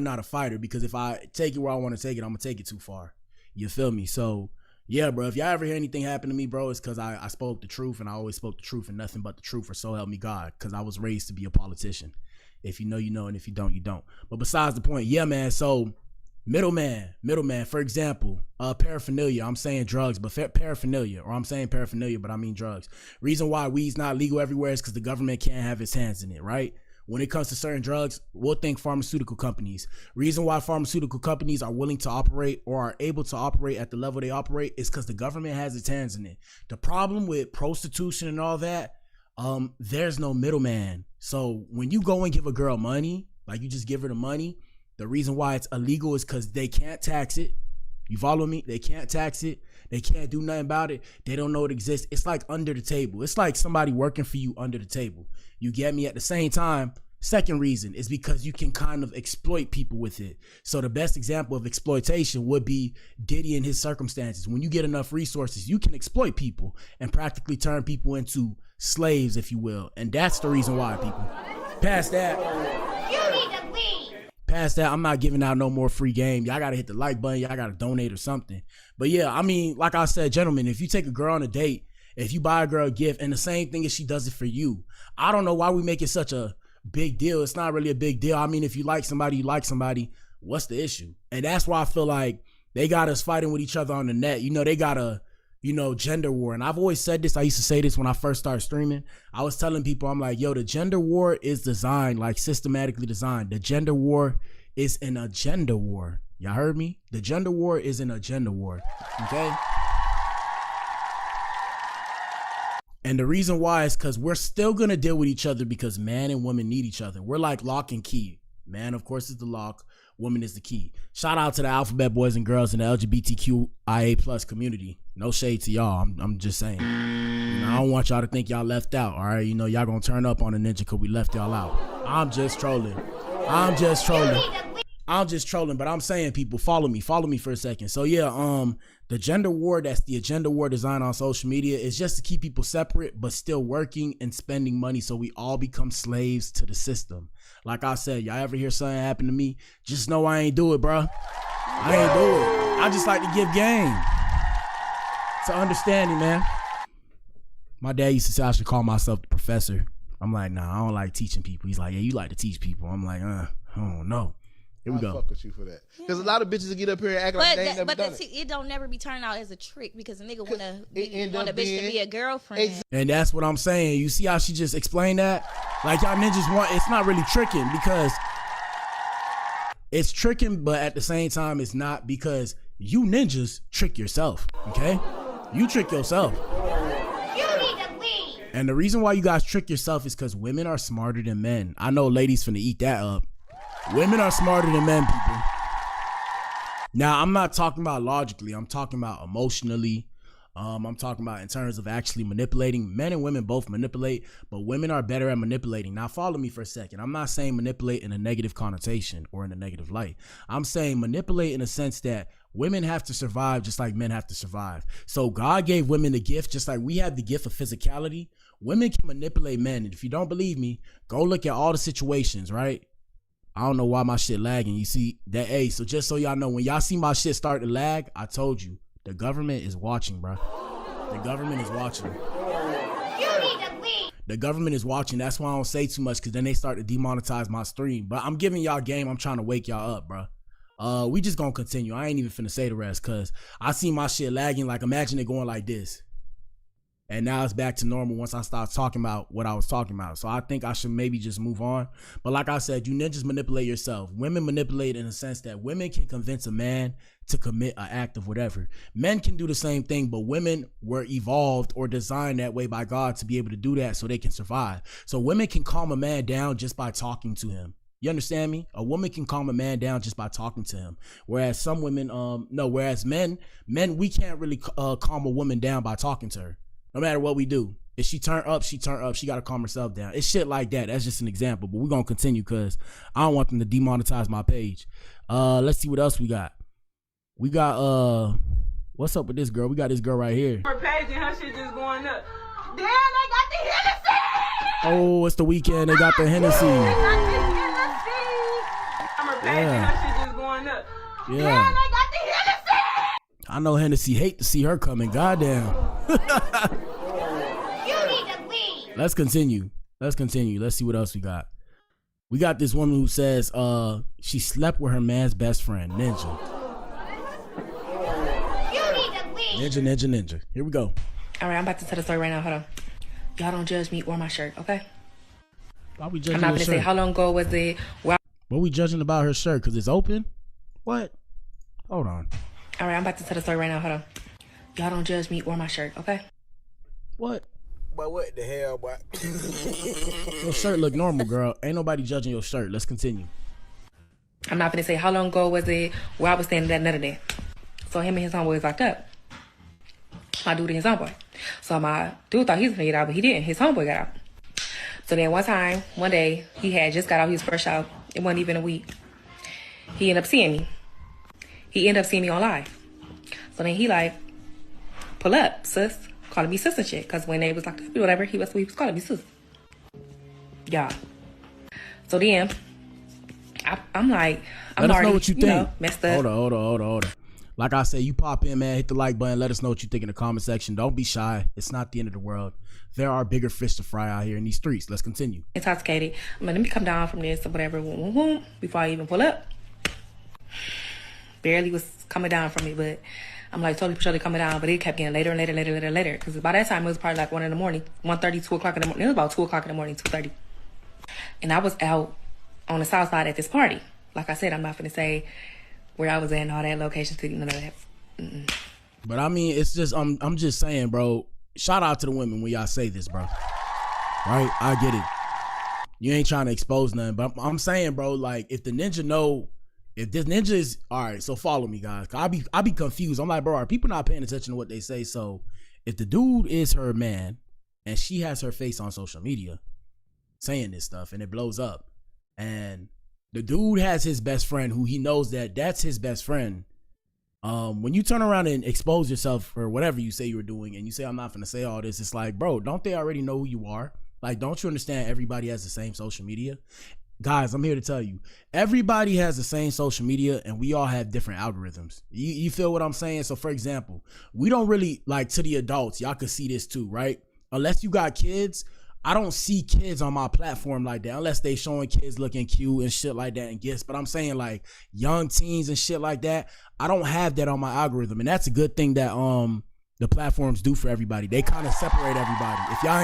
Not a fighter, because if I take it where I want to take it, I'm gonna take it too far. You feel me? So yeah, bro, if y'all ever hear anything happen to me, bro, it's because I spoke the truth, and I always spoke the truth and nothing but the truth, or so help me God, because I was raised to be a politician. If you know, you know, and if you don't, you don't. But besides the point, yeah, man, so middleman, for example, paraphernalia, I'm saying drugs, but paraphernalia, or I'm saying paraphernalia, but I mean drugs. Reason why weed's not legal everywhere is because the government can't have its hands in it, right? When it comes to certain drugs, we'll think pharmaceutical companies. Reason why pharmaceutical companies are willing to operate or are able to operate at the level they operate is because the government has its hands in it. The problem with prostitution and all that, there's no middleman. So when you go and give a girl money, like you just give her the money, the reason why it's illegal is because they can't tax it. You follow me? They can't tax it. They can't do nothing about it. They don't know it exists. It's like under the table. It's like somebody working for you under the table. You get me? At the same time, second reason is because you can kind of exploit people with it. So the best example of exploitation would be Diddy and his circumstances. When you get enough resources, you can exploit people and practically turn people into slaves, if you will. And that's the reason why, people. Past that, I'm not giving out no more free game. Y'all gotta hit the like button. Y'all gotta donate or something. But yeah, I mean, like I said, gentlemen, if you take a girl on a date, if you buy a girl a gift, and the same thing as she does it for you, I don't know why we make it such a big deal. It's not really a big deal. I mean, if you like somebody, you like somebody. What's the issue? And that's why I feel like they got us fighting with each other on the net. You know, they got a, gender war. And I've always said this. I used to say this when I first started streaming. I was telling people, I'm like, yo, the gender war is designed, like systematically designed. The gender war is an agenda war. Y'all heard me? The gender war is an agenda war. Okay? And the reason why is because we're still going to deal with each other because man and woman need each other. We're like lock and key. Man, of course, is the lock. Woman is the key. Shout out to the alphabet boys and girls in the LGBTQIA plus community. No shade to y'all. I'm just saying. I don't want y'all to think y'all left out. All right. Y'all going to turn up on the ninja because we left y'all out. I'm just trolling. But I'm saying, people, follow me for a second. So yeah, the gender war, that's the agenda war design on social media, is just to keep people separate but still working and spending money so we all become slaves to the system. Like I said, y'all ever hear something happen to me, just know I ain't do it, bro. I ain't do it. I just like to give game. It's an understanding, man. My dad used to say I should call myself the professor. I'm like, nah, I don't like teaching people. He's like, yeah, you like to teach people. I'm like, I don't know. Here we go. Fuck with you for that. Because a lot of bitches will get up here and act like they ain't never done it. It don't never be turning out as a trick because a nigga want a bitch to be a girlfriend. And that's what I'm saying. You see how she just explained that? Like y'all ninjas want, it's not really tricking because it's tricking, but at the same time it's not, because you ninjas trick yourself, okay? You trick yourself. And the reason why you guys trick yourself is because women are smarter than men. I know ladies finna eat that up. Women are smarter than men, people. Now, I'm not talking about logically. I'm talking about emotionally. I'm talking about in terms of actually manipulating. Men and women both manipulate, but women are better at manipulating. Now, follow me for a second. I'm not saying manipulate in a negative connotation or in a negative light. I'm saying manipulate in a sense that women have to survive just like men have to survive. So God gave women the gift, just like we have the gift of physicality. Women can manipulate men. And if you don't believe me, go look at all the situations, right? I don't know why my shit lagging. You see that? Hey, so just so y'all know, when y'all see my shit start to lag, I told you, the government is watching, bro. The government is watching. The government is watching. That's why I don't say too much, because then they start to demonetize my stream. But I'm giving y'all game. I'm trying to wake y'all up, bro. We just gonna continue. I ain't even finna say the rest, because I see my shit lagging. Like, imagine it going like this. And now it's back to normal once I start talking about what I was talking about. So I think I should maybe just move on. But like I said, you ninjas manipulate yourself. Women manipulate in a sense that women can convince a man to commit an act of whatever. Men can do the same thing, but women were evolved or designed that way by God to be able to do that so they can survive. So women can calm a man down just by talking to him. You understand me? A woman can calm a man down just by talking to him. Whereas some women, whereas men, we can't really calm a woman down by talking to her. No matter what we do. If she turn up, she got to calm herself down. It's shit like that. That's just an example. But we're going to continue because I don't want them to demonetize my page. Let's see what else we got. We got, what's up with this girl? We got this girl right here. Her page and her shit just going up. Damn, they got the Hennessy! Oh, it's the weekend. They got the Hennessy. They got the Hennessy! Her page and her shit just going up. Yeah. Damn, they got the Hennessy! I know Hennessy hate to see her coming. Goddamn. Let's continue. Let's see what else we got. We got this woman who says she slept with her man's best friend, Ninja. Ninja. Here we go. All right, I'm about to tell the story right now. Hold on. Y'all don't judge me or my shirt, okay? Why we judging I'm not going to say how long ago was it. What we judging about her shirt? Because it's open? What? Hold on. All right, I'm about to tell the story right now. Hold on. Y'all don't judge me or my shirt, okay? What? But what the hell, boy? Your shirt look normal, girl. Ain't nobody judging your shirt. Let's continue. I'm not gonna say how long ago was it, where I was standing at, none of that. So him and his homeboy was locked up. My dude and his homeboy. So my dude thought he was gonna get out, but he didn't. His homeboy got out. So then one day, he had just got out, he was fresh out. It wasn't even a week. He ended up seeing me. He ended up seeing me on live. So then he like, pull up, sis. Calling me sis and shit. Because when they was locked up or whatever, he was calling me sis. Yeah. So then, I'm like, I'm let us already, know what you think. Messed up. Hold on. Like I said, you pop in, man. Hit the like button. Let us know what you think in the comment section. Don't be shy. It's not the end of the world. There are bigger fish to fry out here in these streets. Let's continue. Intoxicated. I'm like, let me come down from this or whatever. Before I even pull up. Barely was coming down from it, but I'm like totally coming down. But it kept getting later and later. Because by that time, it was probably like 1 in the morning. 1:30, 2 o'clock in the morning. It was about 2 o'clock in the morning, 2:30. And I was out on the south side at this party. Like I said, I'm not going to say where I was at and all that location, none of that. Mm-mm. But I mean, it's just, I'm just saying, bro, shout out to the women when y'all say this, bro. Right? I get it. You ain't trying to expose nothing, but I'm saying, bro, like, if the ninja know, if this ninja is, all right, so follow me, guys. I be confused. I'm like, bro, are people not paying attention to what they say? So if the dude is her man and she has her face on social media saying this stuff and it blows up, and the dude has his best friend who he knows that's his best friend. When you turn around and expose yourself for whatever you say you were doing and you say, I'm not going to say all this, it's like, bro, don't they already know who you are? Like, don't you understand everybody has the same social media? Guys, I'm here to tell you, everybody has the same social media and we all have different algorithms. You feel what I'm saying? So for example, we don't really, like, to the adults, y'all could see this too, right? Unless you got kids, I don't see kids on my platform like that unless they showing kids looking cute and shit like that and gifts. But I'm saying like young teens and shit like that, I don't have that on my algorithm. And that's a good thing that the platforms do for everybody. They kind of separate everybody. If y'all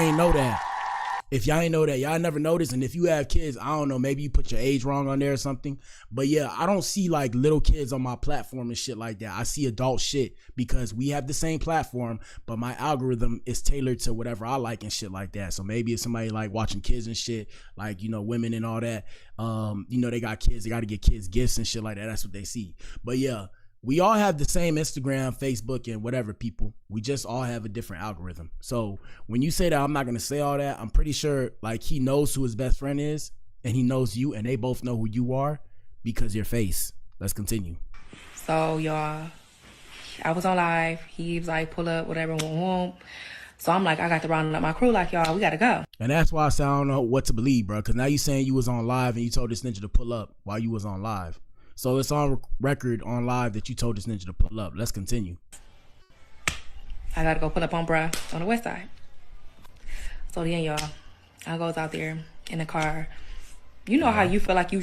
ain't know that, y'all never noticed. And if you have kids, I don't know, maybe you put your age wrong on there or something. But yeah, I don't see like little kids on my platform and shit like that. I see adult shit because we have the same platform, but my algorithm is tailored to whatever I like and shit like that. So maybe if somebody like watching kids and shit, like, you know, women and all that, you know, they got kids, they got to get kids gifts and shit like that. That's what they see. But yeah, we all have the same Instagram, Facebook, and whatever, people. We just all have a different algorithm. So when you say that I'm not going to say all that, I'm pretty sure like he knows who his best friend is and he knows you and they both know who you are because your face. Let's continue. So y'all, I was on live. He was like, pull up, whatever, So I'm like, I got to round up my crew like, y'all, we got to go. And that's why I say I don't know what to believe, bro. Because now you saying you was on live and you told this ninja to pull up while you was on live. So it's on record on live that you told this ninja to pull up. Let's continue. I got to go pull up on bruh on the west side. So then, y'all, I goes out there in the car. You know how you feel like you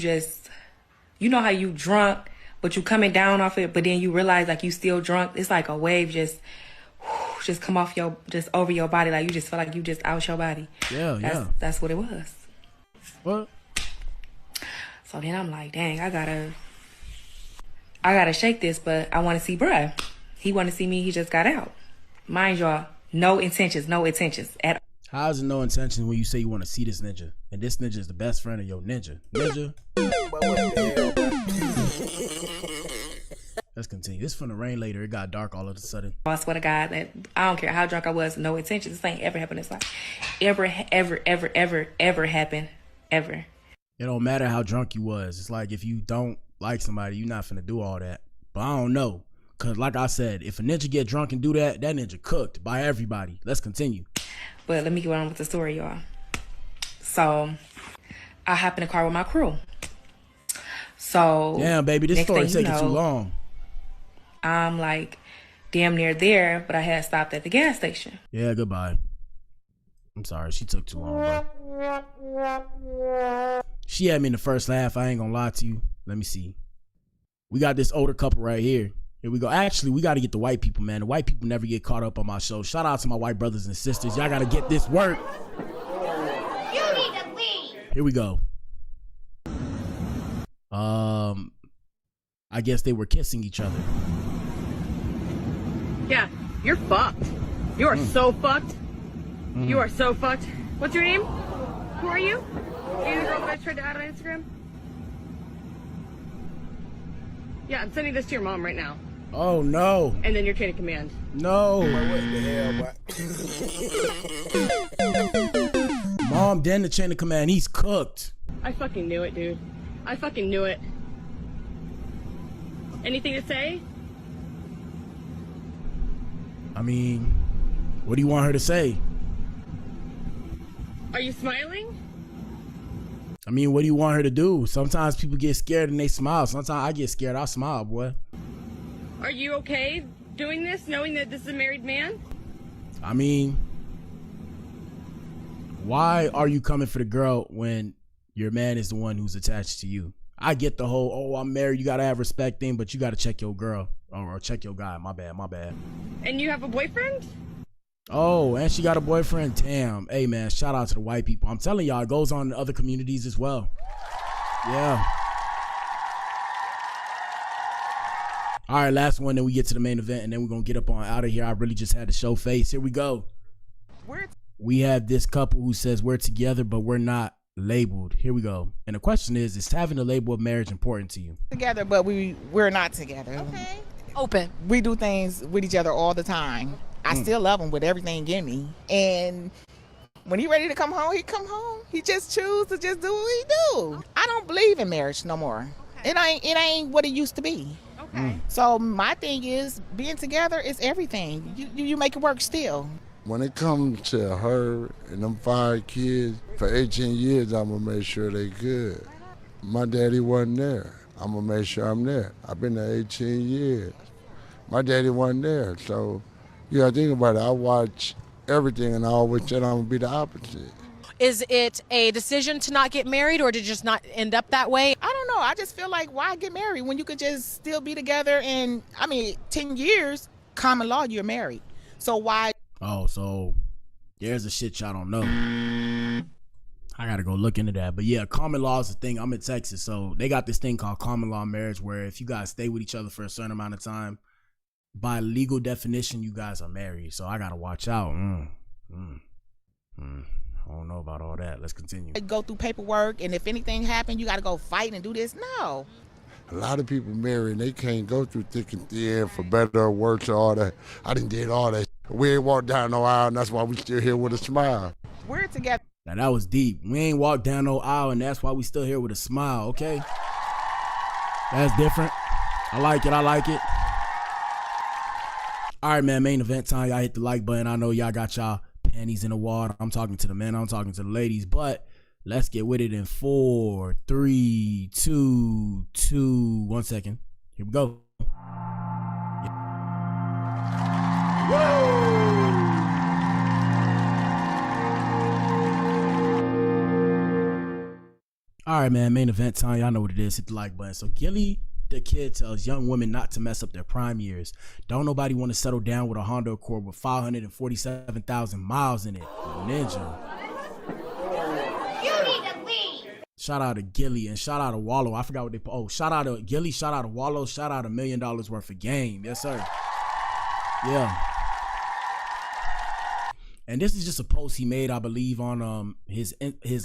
know how you drunk, but you coming down off it, but then you realize like you still drunk. It's like a wave just come off just over your body. Like you just feel like you just out your body. Yeah, That's what it was. What? So then I'm like, dang, I gotta shake this, but I want to see bruh. He want to see me. He just got out. Mind y'all, no intentions at all. How is it no intentions when you say you want to see this ninja? And this ninja is the best friend of your ninja. Ninja. Let's continue. This is from the rain later. It got dark all of a sudden. I swear to God that I don't care how drunk I was, no intentions. This ain't ever happened in this life. Ever happened. Ever. It don't matter how drunk you was. It's like if you don't like somebody, you're not finna do all that. But I don't know. Cause like I said, if a ninja get drunk and do that, that ninja cooked by everybody. Let's continue. But let me get on with the story, y'all. So I hop in the car with my crew. So damn, baby, this story taking too long. I'm like damn near there, but I had stopped at the gas station. Yeah, goodbye. I'm sorry, she took too long, bro. She had me in the first laugh. I ain't gonna lie to you. Let me see. We got this older couple right here. Here we go. Actually, we got to get the white people, man. The white people never get caught up on my show. Shout out to my white brothers and sisters. Y'all got to get this work. You need to leave. Here we go. I guess they were kissing each other. Yeah, you're fucked. You are so fucked. You are so fucked. What's your name? Who are you? Are you the girl that I tried to add on Instagram? Yeah, I'm sending this to your mom right now. Oh no. And then your chain of command. No. What the hell, boy? Mom, then the chain of command. He's cooked. I fucking knew it, dude. I fucking knew it. Anything to say? I mean, what do you want her to say? Are you smiling? I mean, what do you want her to do? Sometimes people get scared and they smile. Sometimes I get scared. I smile, boy. Are you okay doing this, knowing that this is a married man? I mean, why are you coming for the girl when your man is the one who's attached to you? I get the whole, oh, I'm married, you gotta have respect thing, but you gotta check your girl or check your guy. My bad. And you have a boyfriend? Oh, and she got a boyfriend? Damn. Hey, man, shout out to the white people. I'm telling y'all, it goes on in other communities as well. Yeah. All right, last one, then we get to the main event, and then we're going to get up on out of here. I really just had to show face. Here we go. We have this couple who says we're together, but we're not labeled. Here we go. And the question is having a label of marriage important to you? Together, but we're not together. Okay. Open. We do things with each other all the time. I still love him with everything in me. And when he ready to come home, he come home. He just choose to just do what he do. I don't believe in marriage no more. Okay. It ain't what it used to be. Okay. So my thing is being together is everything. You make it work still. When it comes to her and them 5 kids, for 18 years, I'm going to make sure they good. My daddy wasn't there. I'm going to make sure I'm there. I've been there 18 years. My daddy wasn't there, so you got to think about it. I watch everything, and I always said I'm going to be the opposite. Is it a decision to not get married, or to just not end up that way? I don't know. I just feel like, why get married when you could just still be together? And, 10 years, common law, you're married. So why? Oh, so there's a shit y'all don't know. I gotta go look into that. But yeah, common law is a thing. I'm in Texas, so they got this thing called common law marriage, where if you guys stay with each other for a certain amount of time, by legal definition, you guys are married. So I gotta watch out. I don't know about all that. Let's continue. Go through paperwork, and if anything happened, you gotta go fight and do this. No. A lot of people marry and they can't go through thick and thin for better or worse or all that. I done did all that. We ain't walked down no aisle, and that's why we still here with a smile. We're together. Now that was deep. We ain't walked down no aisle, and that's why we still here with a smile, okay? That's different. I like it. All right, man, main event time. Y'all hit the like button. I know y'all got y'all panties in the water. I'm talking to the men. I'm talking to the ladies. But let's get with it in 4, 3, 2, 1 second. Here we go. All right, man, main event time. Y'all know what it is. Hit the like button. So Gillie Da Kid tells young women not to mess up their prime years. Don't nobody want to settle down with a Honda Accord with 547,000 miles in it. Ninja. You need to leave. Shout out to Gillie and shout out to Wallow. I forgot what they. Oh, shout out to Gillie. Shout out to Wallow. Shout out $1 million worth of game. Yes, sir. Yeah. And this is just a post he made, I believe, on his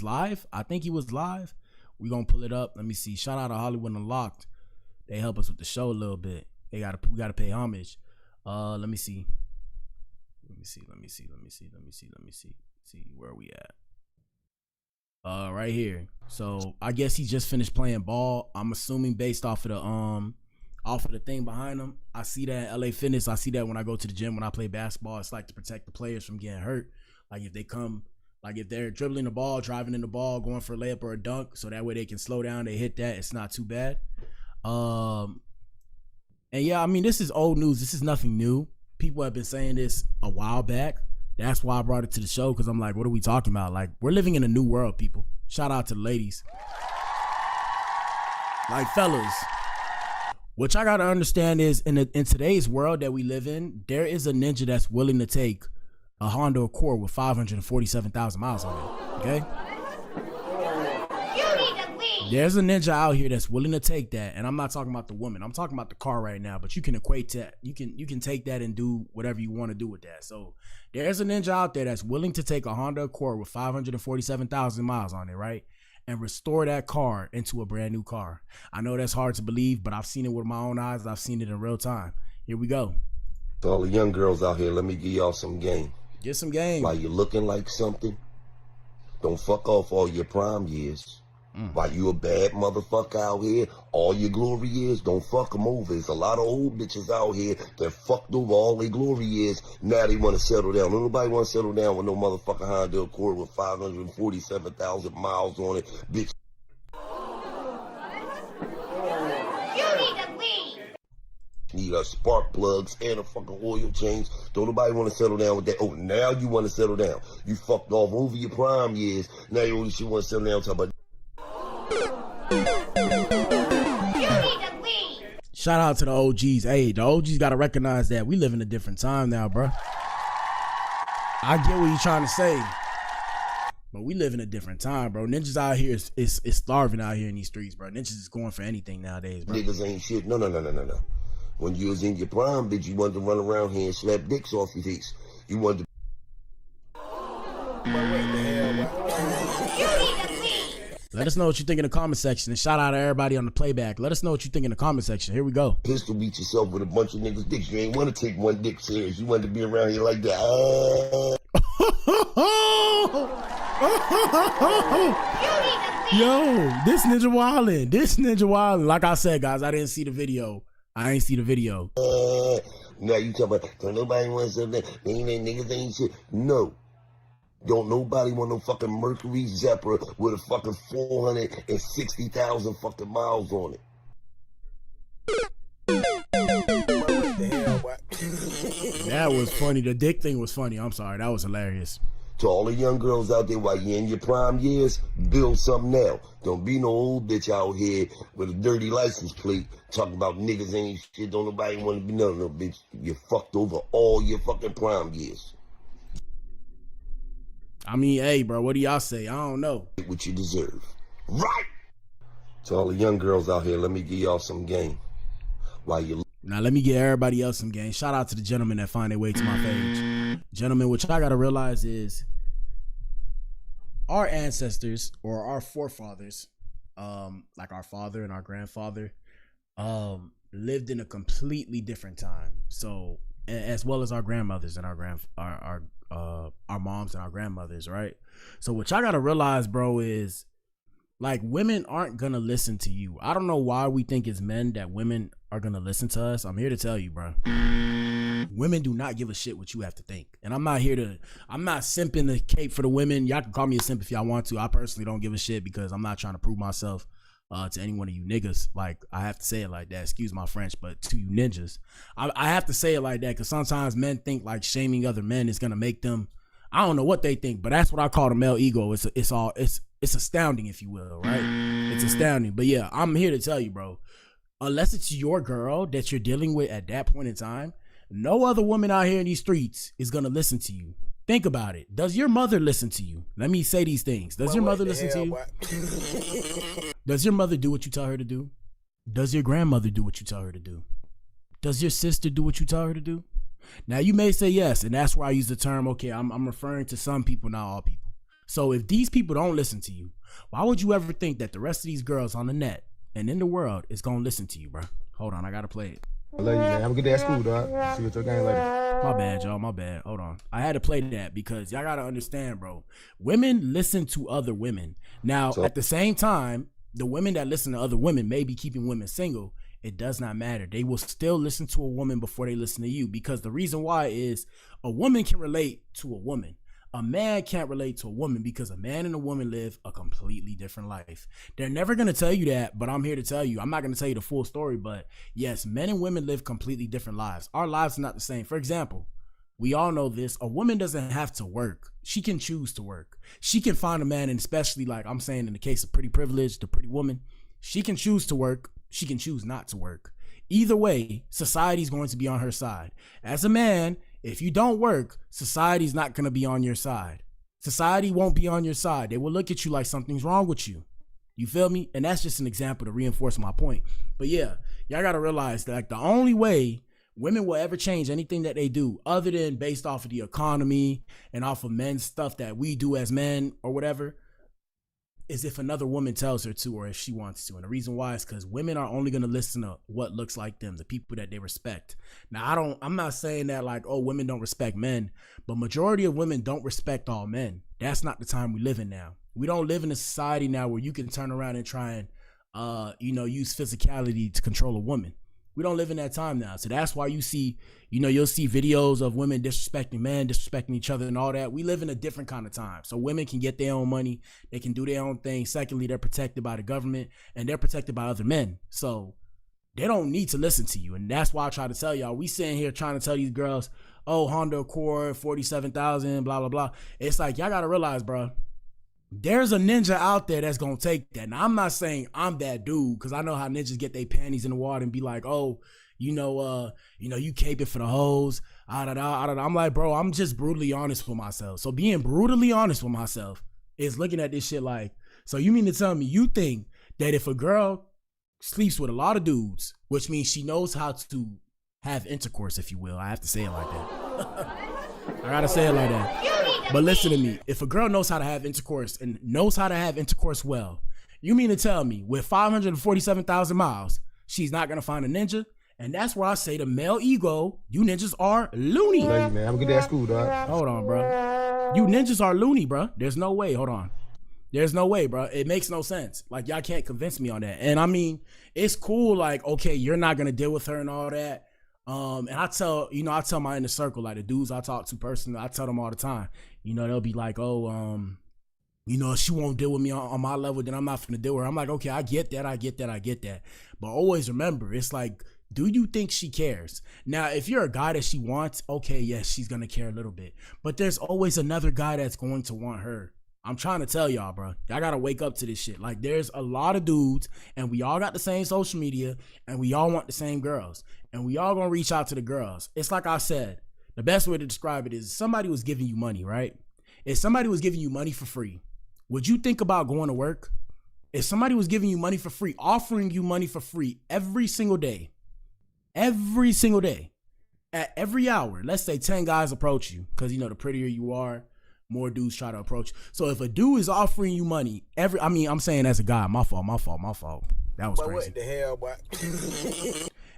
live. I think he was live. We gonna pull it up. Let me see. Shout out to Hollywood Unlocked. They help us with the show a little bit. We gotta pay homage. Let me see. See where we at. Right here. So I guess he just finished playing ball. I'm assuming based off of the thing behind him. I see that in LA Fitness. I see that when I go to the gym when I play basketball. It's like to protect the players from getting hurt. Like if they're dribbling the ball, driving in the ball, going for a layup or a dunk, so that way they can slow down, they hit that, it's not too bad. And yeah, this is old news. This is nothing new. People have been saying this a while back. That's why I brought it to the show, because I'm like, what are we talking about? Like, we're living in a new world, people. Shout out to the ladies. Like, fellas, what I gotta understand is in today's world that we live in, there is a ninja that's willing to take a Honda Accord with 547,000 miles on it. Okay? You need to leave. There's a ninja out here that's willing to take that, and I'm not talking about the woman. I'm talking about the car right now. But you can equate that. You can take that and do whatever you want to do with that. So there's a ninja out there that's willing to take a Honda Accord with 547,000 miles on it, right, and restore that car into a brand new car. I know that's hard to believe, but I've seen it with my own eyes. I've seen it in real time. Here we go. To all the young girls out here, let me give y'all some game. Get some game. While you're looking like something, don't fuck off all your prime years. While you a bad motherfucker out here, all your glory years, don't fuck them over. There's a lot of old bitches out here that fucked over all their glory years. Now they want to settle down. Nobody want to settle down with no motherfucking Honda Accord with 547,000 miles on it. Bitch. Need spark plugs and a fucking oil change. Don't nobody want to settle down with that. Oh, now you want to settle down. You fucked off over your prime years. Now you only shit want to settle down. Talk about. Shout out to the OGs. Hey, the OGs got to recognize that we live in a different time now, bro. I get what you're trying to say, but we live in a different time, bro. Ninjas out here is starving out here in these streets, bro. Ninjas is going for anything nowadays, bro. Niggas ain't shit. No. When you was in your prime, bitch, you wanted to run around here and slap dicks off your face. You wanted to. Let us know what you think in the comment section, and shout out to everybody on the playback. Let us know what you think in the comment section. Here we go. Pistol beat yourself with a bunch of niggas' dicks. You ain't want to take one dick serious. You wanted to be around here like that. Yo, this nigga wildin'. Like I said, guys, I didn't see the video. I ain't see the video. Now you talk about, don't nobody want something. Niggas ain't shit. No. Don't nobody want no fucking Mercury Zephyr with a fucking 460,000 fucking miles on it. That was funny. The dick thing was funny. I'm sorry. That was hilarious. To all the young girls out there, while you're in your prime years, build something now. Don't be no old bitch out here with a dirty license plate talking about niggas ain't shit. Don't nobody want to be no bitch. You fucked over all your fucking prime years. I mean, hey, bro, what do y'all say? I don't know. What you deserve. Right! To all the young girls out here, let me give y'all some game. While you... Now, let me give everybody else some game. Shout out to the gentlemen that find their way to my page. Gentlemen, what I got to realize is our ancestors or our forefathers, like our father and our grandfather, lived in a completely different time. So, as well as our grandmothers and our moms and our grandmothers, right? So what y'all gotta realize, bro, is like women aren't gonna listen to you. I don't know why we think as men that women are gonna listen to us. I'm here to tell you, bro. Women do not give a shit what you have to think. And I'm not simping the cape for the women. Y'all can call me a simp if y'all want to. I personally don't give a shit because I'm not trying to prove myself to any one of you niggas. Like, I have to say it like that. Excuse my French, but to you ninjas, I have to say it like that because sometimes men think like shaming other men is gonna make them. I don't know what they think, but that's what I call the male ego. It's astounding, if you will, right? It's astounding. But yeah, I'm here to tell you, bro. Unless it's your girl that you're dealing with at that point in time, no other woman out here in these streets is gonna listen to you. Think about it. Does your mother listen to you? Let me say these things. Does your mother listen to you? Does your mother do what you tell her to do? Does your grandmother do what you tell her to do? Does your sister do what you tell her to do? Now, you may say yes, and that's why I use the term, okay, I'm referring to some people, not all people. So if these people don't listen to you, why would you ever think that the rest of these girls on the net and in the world is going to listen to you, bro? Hold on, I got to play it. I love you, man. Have a good day at school, dog. See you at your game later. My bad, y'all. My bad. Hold on. I had to play that because y'all got to understand, bro. Women listen to other women. Now, at the same time, the women that listen to other women may be keeping women single. It does not matter. They will still listen to a woman before they listen to you because the reason why is a woman can relate to a woman. A man can't relate to a woman because a man and a woman live a completely different life. They're never going to tell you that, but I'm here to tell you. I'm not going to tell you the full story, but yes, men and women live completely different lives. Our lives are not the same. For example, we all know this. A woman doesn't have to work. She can choose to work. She can find a man, and especially like I'm saying in the case of pretty privilege, the pretty woman, she can choose to work. She can choose not to work. Either way, society's going to be on her side. As a man, if you don't work, society's not going to be on your side. Society won't be on your side. They will look at you like something's wrong with you. You feel me? And that's just an example to reinforce my point. But yeah, y'all gotta realize that like the only way women will ever change anything that they do, other than based off of the economy and off of men's stuff that we do as men or whatever, is if another woman tells her to or if she wants to. And the reason why is because women are only going to listen to what looks like them, the people that they respect. Now, I'm not saying that like, oh, women don't respect men, but majority of women don't respect all men. That's not the time we live in now. We don't live in a society now where you can turn around and try and, use physicality to control a woman. We don't live in that time now. So that's why you see, you'll see videos of women disrespecting men, disrespecting each other and all that. We live in a different kind of time. So women can get their own money. They can do their own thing. Secondly, they're protected by the government and they're protected by other men. So they don't need to listen to you. And that's why I try to tell y'all, we sitting here trying to tell these girls, oh, Honda Accord, 47,000, blah, blah, blah. It's like, y'all got to realize, bro, there's a ninja out there that's gonna take that. Now, I'm not saying I'm that dude, because I know how ninjas get their panties in the water and be like, oh, you caping for the hoes. I'm like, bro, I'm just brutally honest with myself. So being brutally honest with myself is looking at this shit like, so you mean to tell me you think that if a girl sleeps with a lot of dudes, which means she knows how to have intercourse, if you will, I have to say it like that. I gotta say it like that. But listen to me. If a girl knows how to have intercourse and knows how to have intercourse well, you mean to tell me with 547,000 miles, she's not gonna find a ninja? And that's where I say the male ego, you ninjas are loony. Love you, man. Have a good day at school, dog. Hold on, bro. You ninjas are loony, bro. There's no way. Hold on. There's no way, bro. It makes no sense. Like, y'all can't convince me on that. And I mean, it's cool. Like, okay, you're not gonna deal with her and all that. And I tell my inner circle, like the dudes I talk to personally, I tell them all the time, they'll be like, oh, if she won't deal with me on my level, then I'm not gonna deal with her. I'm like, okay, I get that. But always remember, it's like, do you think she cares? Now, if you're a guy that she wants, okay, yes, she's gonna care a little bit. But there's always another guy that's going to want her. I'm trying to tell y'all, bro. Y'all gotta wake up to this shit. Like, there's a lot of dudes, and we all got the same social media, and we all want the same girls, and we all gonna reach out to the girls. It's like I said, the best way to describe it is somebody was giving you money, right? If somebody was giving you money for free, would you think about going to work? If somebody was giving you money for free, offering you money for free every single day, at every hour, let's say 10 guys approach you, because the prettier you are, more dudes try to approach. So if a dude is offering you money I'm saying as a guy, my fault. That was crazy. What the hell, boy?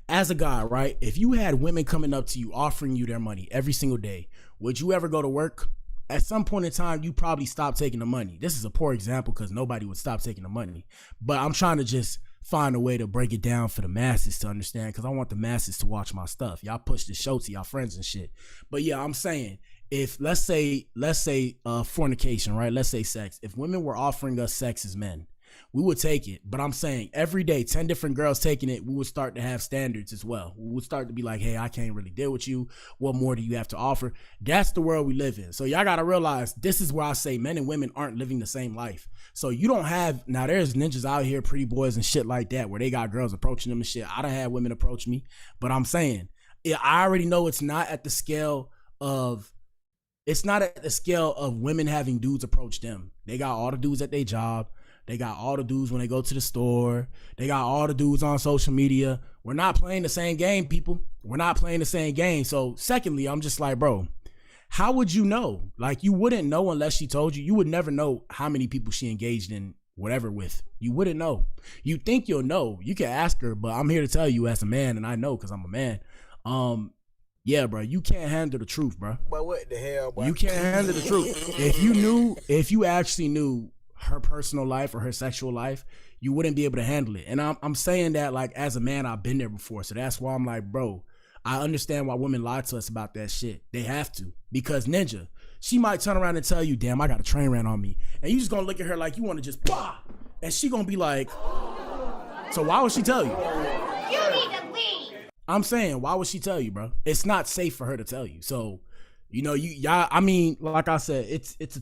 As a guy, right? If you had women coming up to you offering you their money every single day, would you ever go to work? At some point in time, you probably stop taking the money. This is a poor example because nobody would stop taking the money. But I'm trying to just find a way to break it down for the masses to understand, because I want the masses to watch my stuff. Y'all push the show to y'all friends and shit. But yeah, I'm saying, if let's say fornication, right? Let's say sex. If women were offering us sex as men, we would take it. But I'm saying every day, 10 different girls taking it, we would start to have standards as well. We would start to be like, hey, I can't really deal with you. What more do you have to offer? That's the world we live in. So y'all got to realize, this is where I say men and women aren't living the same life. So you don't have, now there's ninjas out here, pretty boys and shit like that, where they got girls approaching them and shit. I done had women approach me, but I'm saying, I already know it's not at the scale of women having dudes approach them. They got all the dudes at their job. They got all the dudes when they go to the store. They got all the dudes on social media. We're not playing the same game, people. We're not playing the same game. So secondly, I'm just like, bro, how would you know? Like, you wouldn't know unless she told you. You would never know how many people she engaged in whatever with. You wouldn't know. You think you'll know. You can ask her, but I'm here to tell you as a man, and I know because I'm a man. Yeah, bro, you can't handle the truth, bro. But what the hell, boy? You can't handle the truth. If you actually knew her personal life or her sexual life, you wouldn't be able to handle it. And I'm saying that, like, as a man, I've been there before. So that's why I'm like, bro, I understand why women lie to us about that shit. They have to. Because Ninja, she might turn around and tell you, damn, I got a train ran on me. And you just gonna look at her like you want to just, bah! And she gonna be like, so why would she tell you? You need to leave. I'm saying, why would she tell you, bro? It's not safe for her to tell you. So, I mean, like I said, it's a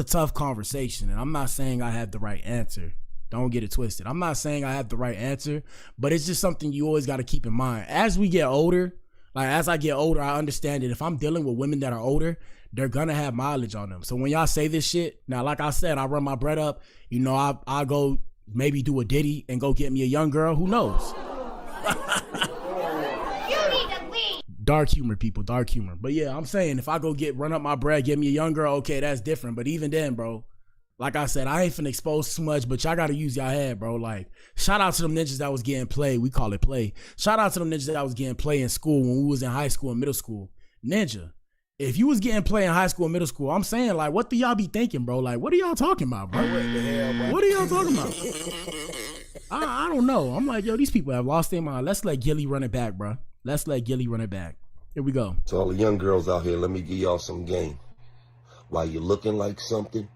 tough conversation, and I'm not saying I have the right answer. Don't get it twisted. I'm not saying I have the right answer, but it's just something you always got to keep in mind. As we get older, like as I get older, I understand that if I'm dealing with women that are older, they're gonna have mileage on them. So when y'all say this shit, now like I said, I run my bread up. You know, I go maybe do a ditty and go get me a young girl. Who knows? Dark humor, people, dark humor. But yeah, I'm saying if I go run up my bread, get me a young girl, okay, that's different. But even then, bro, like I said, I ain't finna expose too much, but y'all gotta use y'all head, bro. Like, shout out to them ninjas that was getting play. We call it play. Shout out to them ninjas that was getting play in school when we was in high school and middle school. Ninja, if you was getting play in high school and middle school, I'm saying, like, what do y'all be thinking, bro? Like, what are y'all talking about, bro? What are y'all talking about? I don't know. I'm like, yo, these people have lost their mind. Let's let Gillie run it back, bro. Let's let Gillie run it back. Here we go. To all the young girls out here, let me give y'all some game. While you're looking like something,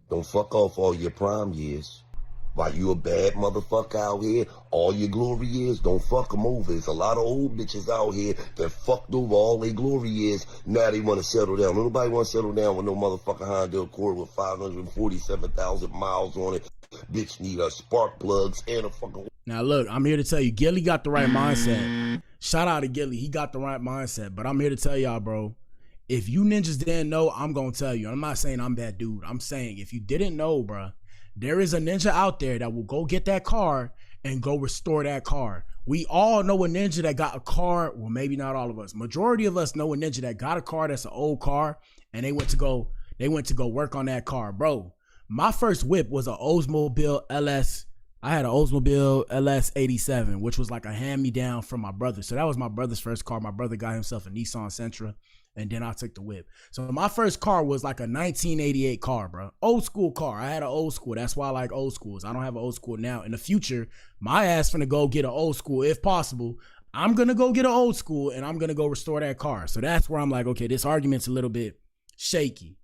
don't fuck off all your prime years. While you a bad motherfucker out here, all your glory years, don't fuck them over. There's a lot of old bitches out here that fucked over all their glory years. Now they want to settle down. Nobody want to settle down with no motherfucking Honda Accord with 547,000 miles on it. Bitch need a spark plugs and a fucking... Now look, I'm here to tell you, Gillie got the right mindset. Shout out to Gillie, he got the right mindset. But I'm here to tell y'all, bro, if you ninjas didn't know, I'm gonna tell you. I'm not saying I'm that dude. I'm saying if you didn't know, bro, there is a ninja out there that will go get that car and go restore that car. We all know a ninja that got a car. Well, maybe not all of us. Majority of us know a ninja that got a car that's an old car, and they went to go work on that car, bro. My first whip was an Oldsmobile LS. I had an Oldsmobile LS 87, which was like a hand-me-down from my brother. So that was my brother's first car. My brother got himself a Nissan Sentra, and then I took the whip. So my first car was like a 1988 car, bro. Old school car. I had an old school. That's why I like old schools. I don't have an old school now. In the future, my ass finna go get an old school if possible. I'm gonna go get an old school, and I'm gonna go restore that car. So that's where I'm like, okay, this argument's a little bit shaky.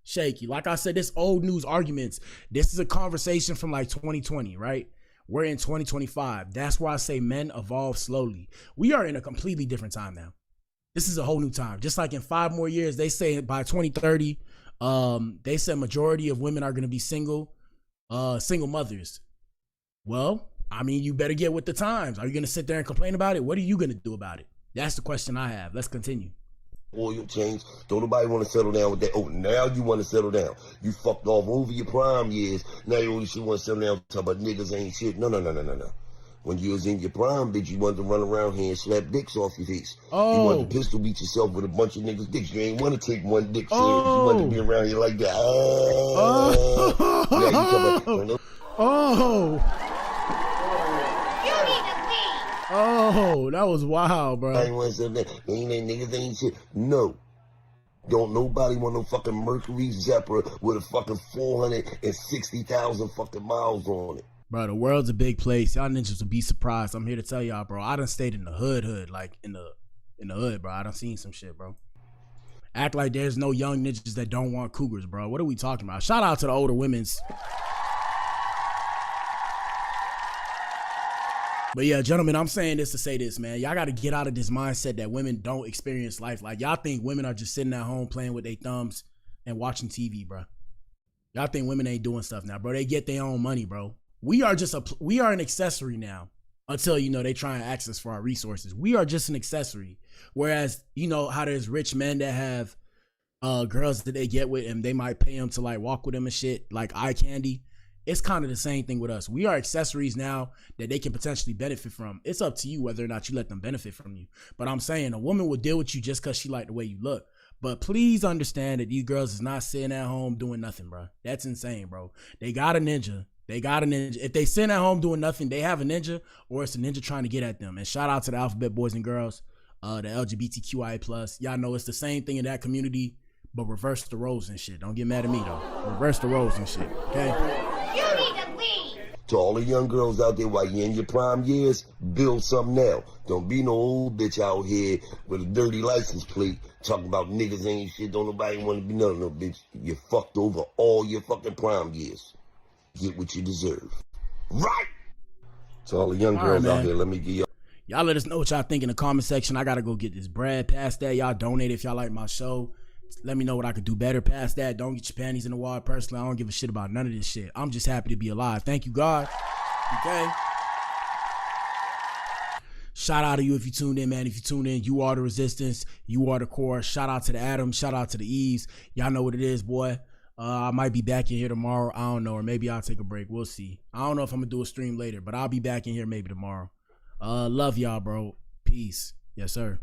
Like I said, this old news arguments, this is a conversation from like 2020, right? We're in 2025. That's why I say men evolve slowly. We are in a completely different time now. This is a whole new time. Just like in 5 more years, they say by 2030, they said majority of women are going to be single mothers. Well, I mean, you better get with the times. Are you going to sit there and complain about it? What are you going to do about it? That's the question I have. Let's continue. Oil change. Don't nobody want to settle down with that. Oh, now you want to settle down. You fucked off over your prime years. Now you only shit want to settle down. Talk about niggas ain't shit. No. When you was in your prime, bitch, you wanted to run around here and slap dicks off your face. Oh. You wanted to pistol beat yourself with a bunch of niggas' dicks. You ain't want to take one dick serious. You wanted to be around here like that. Now you talking about... Oh, that was wild, bro. Niggas ain't shit. No. Don't nobody want no fucking Mercury Zephyr with a fucking 460,000 fucking miles on it. Bro, the world's a big place. Y'all ninjas will be surprised. I'm here to tell y'all, bro. I done stayed in the hood, like in the hood, bro. I done seen some shit, bro. Act like there's no young ninjas that don't want cougars, bro. What are we talking about? Shout out to the older women's. But yeah, gentlemen, I'm saying this to say this, man. Y'all got to get out of this mindset that women don't experience life. Like, y'all think women are just sitting at home playing with their thumbs and watching TV, bro. Y'all think women ain't doing stuff now, bro. They get their own money, bro. We are an accessory now until, you know, they try and access for our resources. We are just an accessory. Whereas, you know, how there's rich men that have girls that they get with and they might pay them to like walk with them and shit, like eye candy. It's kind of the same thing with us. We are accessories now that they can potentially benefit from. It's up to you whether or not you let them benefit from you. But I'm saying a woman will deal with you just because she like the way you look. But please understand that these girls is not sitting at home doing nothing, bro. That's insane, bro. They got a ninja. If they sitting at home doing nothing, they have a ninja, or it's a ninja trying to get at them. And shout out to the alphabet boys and girls, the LGBTQIA+. Y'all know it's the same thing in that community, but reverse the roles and shit. Don't get mad at me, though. Reverse the roles and shit, okay? You need to leave. To all the young girls out there, while you're in your prime years, build something now. Don't be no old bitch out here with a dirty license plate talking about niggas ain't shit. Don't nobody want to be none of no bitch. You fucked over all your fucking prime years. Get what you deserve. Right! To all the young girls out here, let me give y'all let us know what y'all think in the comment section. I gotta go get this bread past that. Y'all donate if y'all like my show. Let me know what I could do better past that. Don't get your panties in the water. Personally, I don't give a shit about none of this shit. I'm just happy to be alive. Thank you, God. Okay. Shout out to you if you tuned in, man. If you tuned in, you are the resistance. You are the core. Shout out to the Adams. Shout out to the Eves. Y'all know what it is, boy. I might be back in here tomorrow. I don't know. Or maybe I'll take a break. We'll see. I don't know if I'm going to do a stream later, but I'll be back in here maybe tomorrow. Love y'all, bro. Peace. Yes, sir.